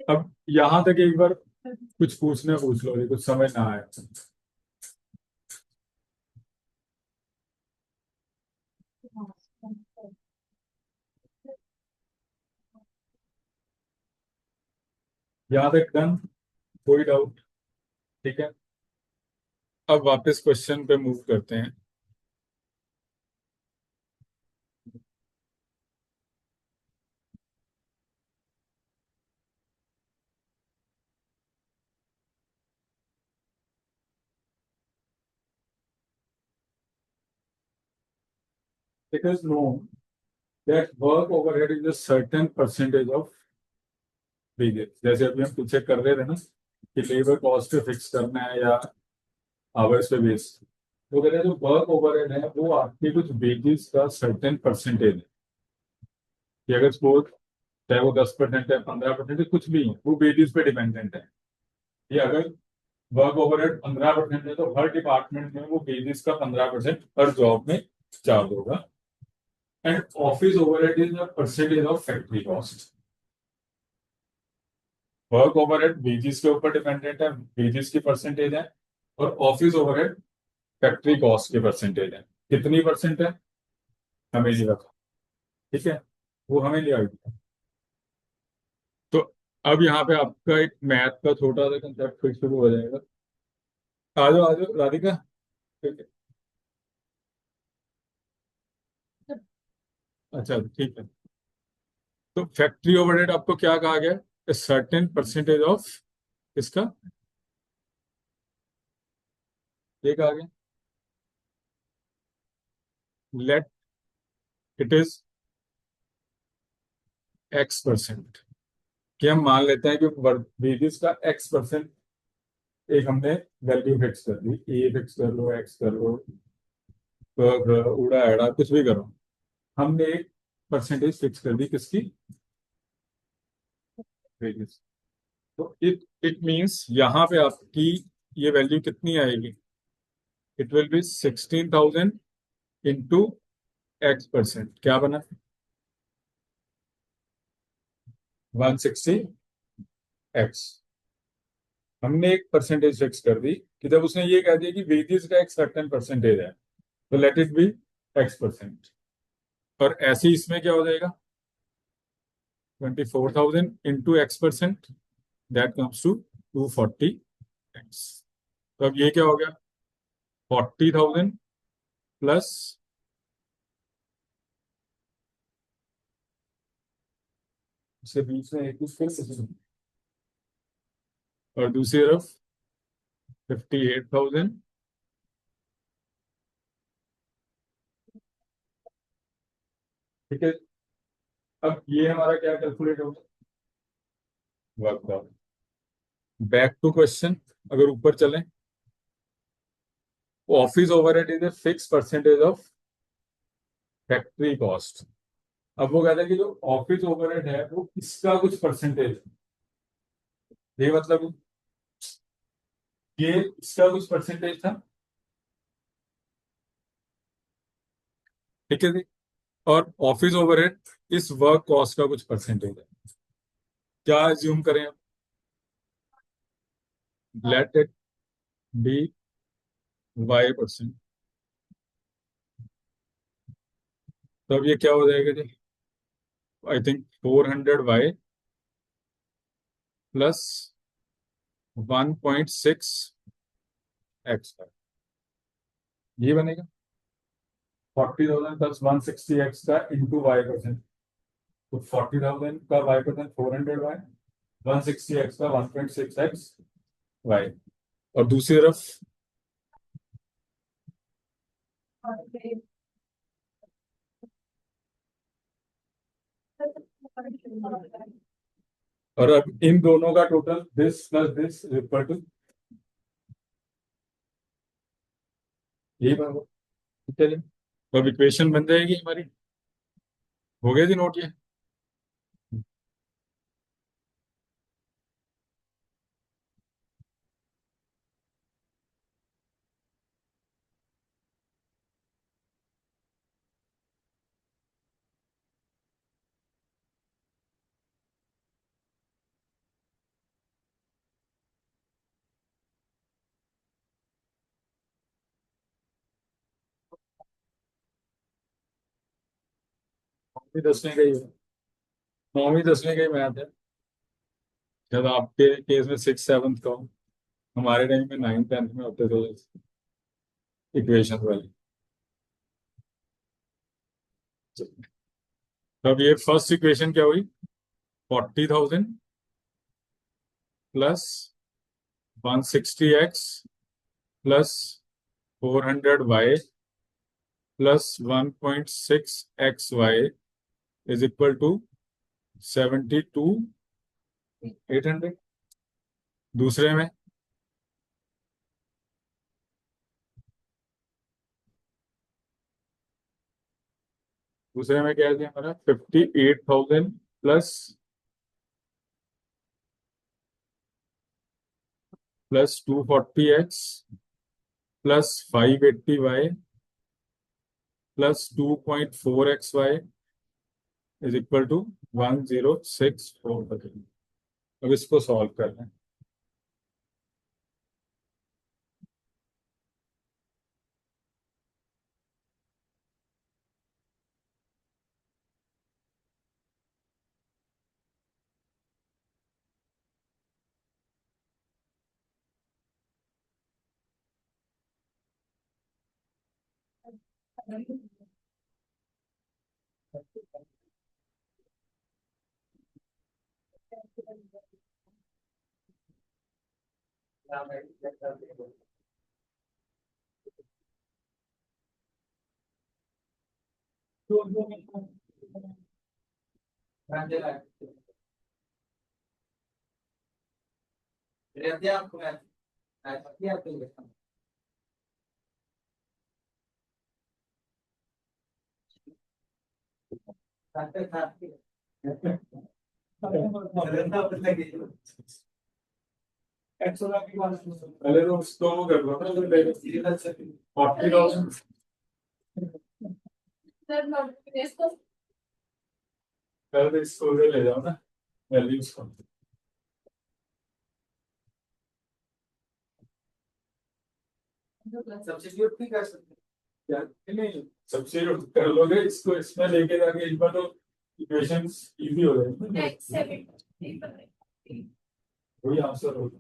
अब यहाँ तक एक बार कुछ पूछना पूछ लो ये कुछ समझ ना आया यहाँ तक डन कोई डाउट ठीक है अब वापस क्वेश्चन पे मूव करते हैं it is known that work overhead is a certain percentage of wages जैसे अभी हम पीछे कर रहे थे ना कि लेबर कॉस्ट पे फिक्स करना है या आवर्स पे बेस वो कह रहे हैं जो वर्क ओवरहेड है वो आपके कुछ वेजेस का सर्टेन परसेंटेज है कि अगर सपोज चाहे वो 10% है 15% है कुछ भी है वो वेजेस पे डिपेंडेंट है कि अगर वर्क ओवरहेड 15% है तो हर डिपार्टमेंट में वो वेजेस का 15% हर जॉब में चार्ज होगा and office overhead is a percentage of factory cost work overhead wages के ऊपर डिपेंडेंट है वेजेस की परसेंटेज है और ऑफिस ओवरहेड फैक्ट्री कॉस्ट की परसेंटेज है कितनी परसेंट है हमें नहीं पता ठीक है वो हमें नहीं आएगी तो अब यहाँ पे आपका एक मैथ का छोटा सा कंसेप्ट फिर शुरू हो जाएगा आ जाओ राधिका ठीक है अच्छा ठीक है तो फैक्ट्री ओवरहेड आपको क्या कहा गया सर्टेन परसेंटेज ऑफ इसका ये कहा गया लेट इट इज X% कि हम मान लेते हैं कि वेजेस का X% एक हमने वैल्यू फिक्स कर दी ए फिक्स कर लो एक्स कर लो उड़ा एड़ा कुछ भी करो हमने एक परसेंटेज फिक्स कर दी किसकी वेजेस तो इट इट मींस यहाँ पे आपकी ये वैल्यू कितनी आएगी it will be 16,000 into X% क्या बना 160X हमने एक परसेंटेज फिक्स कर दी कि जब उसने ये कह दिया कि वेजेस का एक सर्टेन परसेंटेज है तो लेट इट बी X% और ऐसे ही इसमें क्या हो जाएगा 24,000 into X% that comes to 240X तो अब ये क्या हो गया 40,000 प्लस इसके बीच में एक फिर और दूसरी तरफ 58,000 ठीक है अब ये हमारा क्या कैलकुलेट होगा वर्क बैक टू क्वेश्चन अगर ऊपर चलें office overhead is a fix percentage of factory cost अब वो कहता है कि जो ऑफिस ओवरहेड है वो इसका कुछ परसेंटेज है ये मतलब ये इसका कुछ परसेंटेज था ठीक है जी और ऑफिस ओवरहेड इस वर्क कॉस्ट का कुछ परसेंटेज है क्या एज्यूम करें लेट इट बी Y%। तो अब ये क्या हो जाएगा जी I think 400Y plus 1.6X ये बनेगा 40,000 प्लस 160X का इंटू Y%। तो 40,000 का Y% 400Y 160X का 1.6X Y और दूसरी तरफ और अब इन दोनों का total this plus this equal to यही बनेगा ठीक है जी तो अब इक्वेशन बन जाएगी हमारी हो गया जी नोट ये नौवीं दसवीं का ही है नौवीं दसवीं का ही मैथ है जब आपके केस में 6 7 का हो हमारे टाइम में 9 10 में होते थे इक्वेशन वाली तो अब ये फर्स्ट इक्वेशन क्या हुई 40,000 plus 160X plus 400Y plus 1.6XY is equal to 72,800 दूसरे में दूसरे में क्या है जी हमारा 58,000 plus 240x plus 580y plus 2.4xy is equal to 1064। अब इसको सॉल्व करना है। पहले तो उसको वो कर लो ना 40,000। पहले तो इसको उधर ले जाओ ना वैल्यूज को। सब्स्टिट्यूट भी कर सकते क्या नहीं सब्स्टिट्यूट कर लोगे इसको इसमें लेके जाके एक बार तो इक्वेशंस इजी हो जाएंगे। वही आंसर होगा।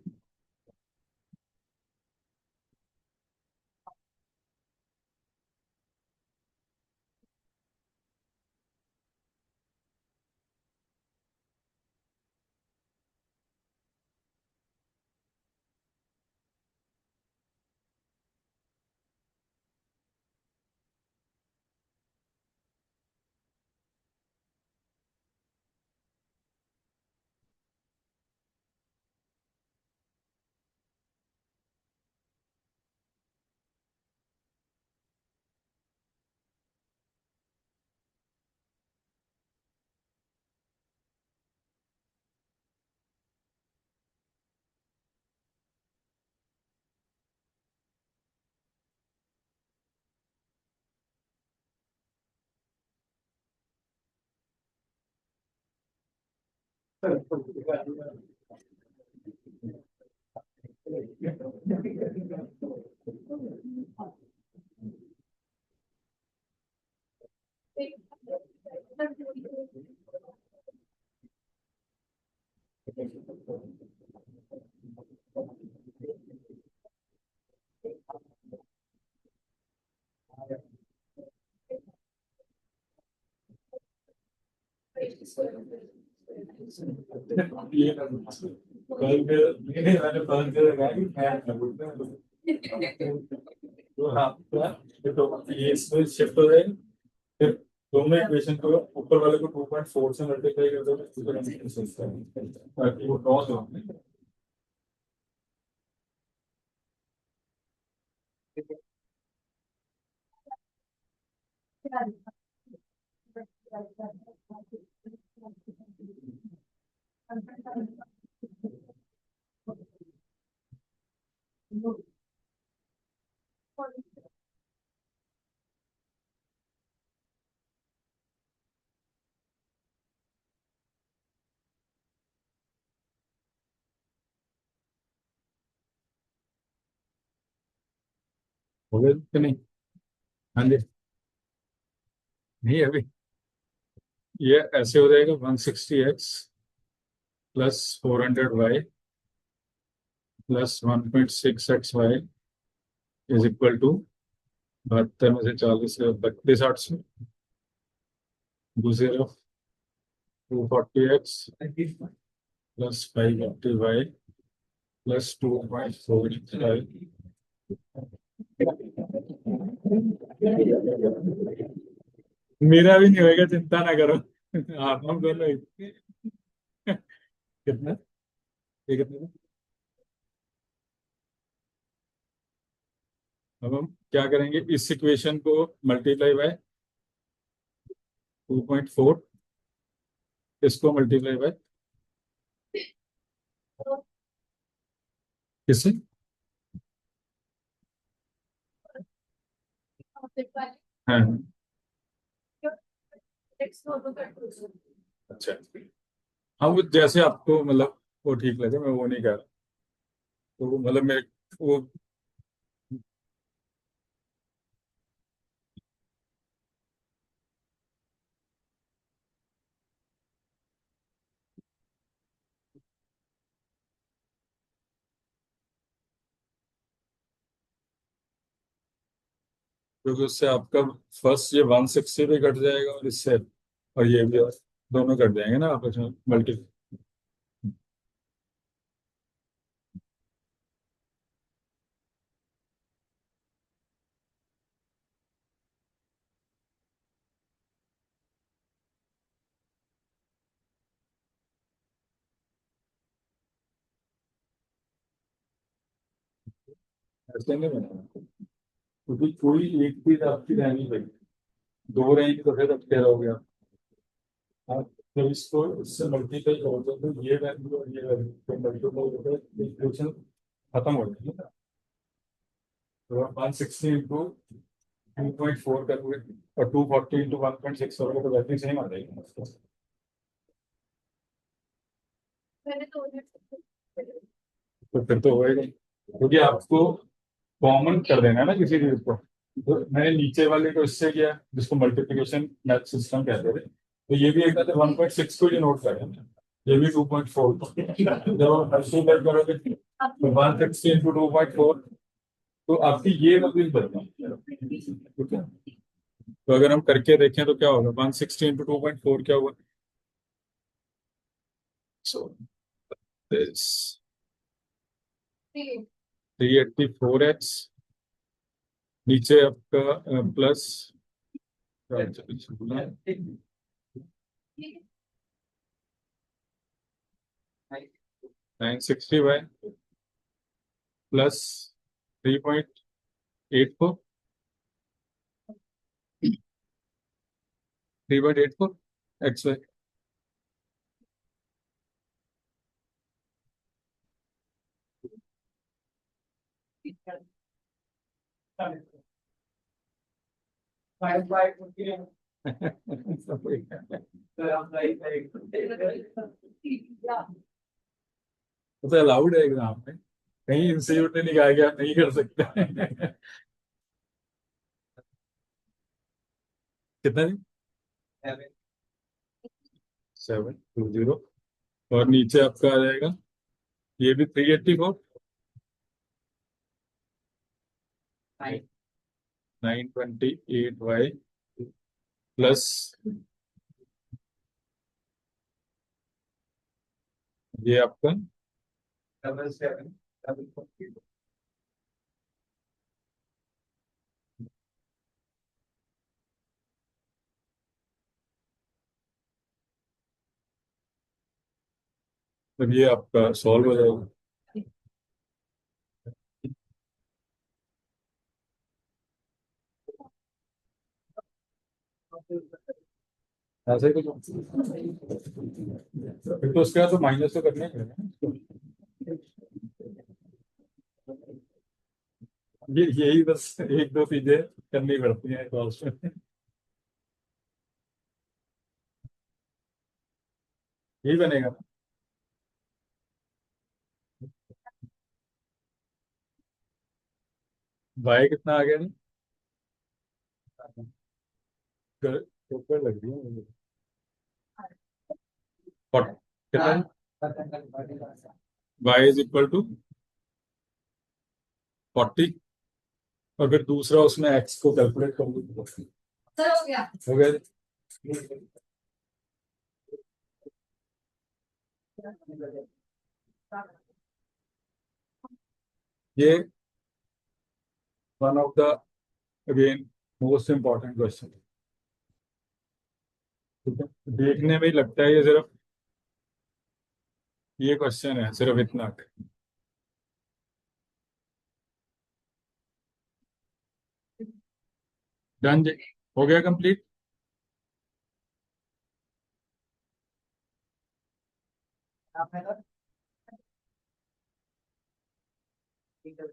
ये कल के मैंने फोन कर रखा है कि तो हाँ तो ये इसमें शिफ्ट हो जाएगा। फिर दोनों इक्वेशन को ऊपर वाले को 2.4 से मल्टीप्लाई कर दो ताकि वो क्रॉस हो। हो गए कि नहीं? हाँ जी। नहीं अभी ये ऐसे हो जाएगा 160x plus 400y plus 1.6xy is equal to 72 में से 40 32 800 दूसरे 240x प्लस 580y प्लस 2.45। मेरा भी नहीं होएगा चिंता ना करो। आप हम दोनों कितना ये कितना था? अब हम क्या करेंगे इस इक्वेशन को मल्टीप्लाई बाय 2.4 इसको मल्टीप्लाई बाय किससे? हाँ, अच्छा। हाँ, वो जैसे आपको मतलब वो ठीक लगे, मैं वो नहीं कह रहा। तो वो मतलब मैं वो क्योंकि उससे आपका फर्स्ट ये 160 भी कट जाएगा और इससे और ये भी दोनों कट जाएंगे ना आपस में मल्टी। ऐसे नहीं बनेगा क्योंकि कोई एक चीज आपकी रहनी चाहिए, दो रहेंगी तो फिर अब क्या रहोगे आप। आप जब इसको इससे मल्टीप्लाई करोगे तो ये वैल्यू और ये वैल्यू तो मल्टीप्लाई होकर इक्वेशन खत्म हो जाएगी ना। तो 160 इंटू 2.4 करोगे और 240 इंटू 1.6 करोगे तो वैल्यू सेम आ जाएगी। तो फिर तो होएगा ही। क्योंकि आपको कॉमन कर देना है ना किसी चीज को। तो मैंने नीचे वाले को इससे किया जिसको मल्टीप्लिकेशन मैथ सिस्टम कहते थे, तो ये भी एक 1.6 को ही नोट करें, ये भी 2.4। जब आप मल्टीप्लाई करोगे तो 160 इंटू 2.4 तो आपकी ये वैल्यू बदलेगी, ठीक है। तो अगर हम करके देखें तो क्या होगा, 160 इंटू 2.4 क्या होगा, सो दिस 384x, नीचे आपका प्लस 960 प्लस 3.84, 3.84 एक्स वाई। तो अलाउड है एग्जाम में, कहीं इंस्टीट्यूट ने निकाला कि आप नहीं कर सकते। कितना? 720 और नीचे आपका आ जाएगा ये भी 384, 928y प्लस ये आपका 777। तो ये आपका सॉल्व हो जाएगा। ऐसे ही कुछ फिर तो उसके बाद तो माइनस तो करना ही पड़ेगा ना। ये यही बस एक दो चीजें करनी पड़ती हैं क्लास में। यही बनेगा। बाय कितना आ गया? ऊपर लग रही है मुझे। कितना? बाय इज इक्वल टू 40 और फिर दूसरा उसमें एक्स को कैलकुलेट कर लो। सर हो गया। ये one of the again most important question, ठीक है। देखने में ही लगता है ये सिर्फ ये क्वेश्चन है सिर्फ इतना। डन जी, हो गया कंप्लीट। आपने तो ठीक है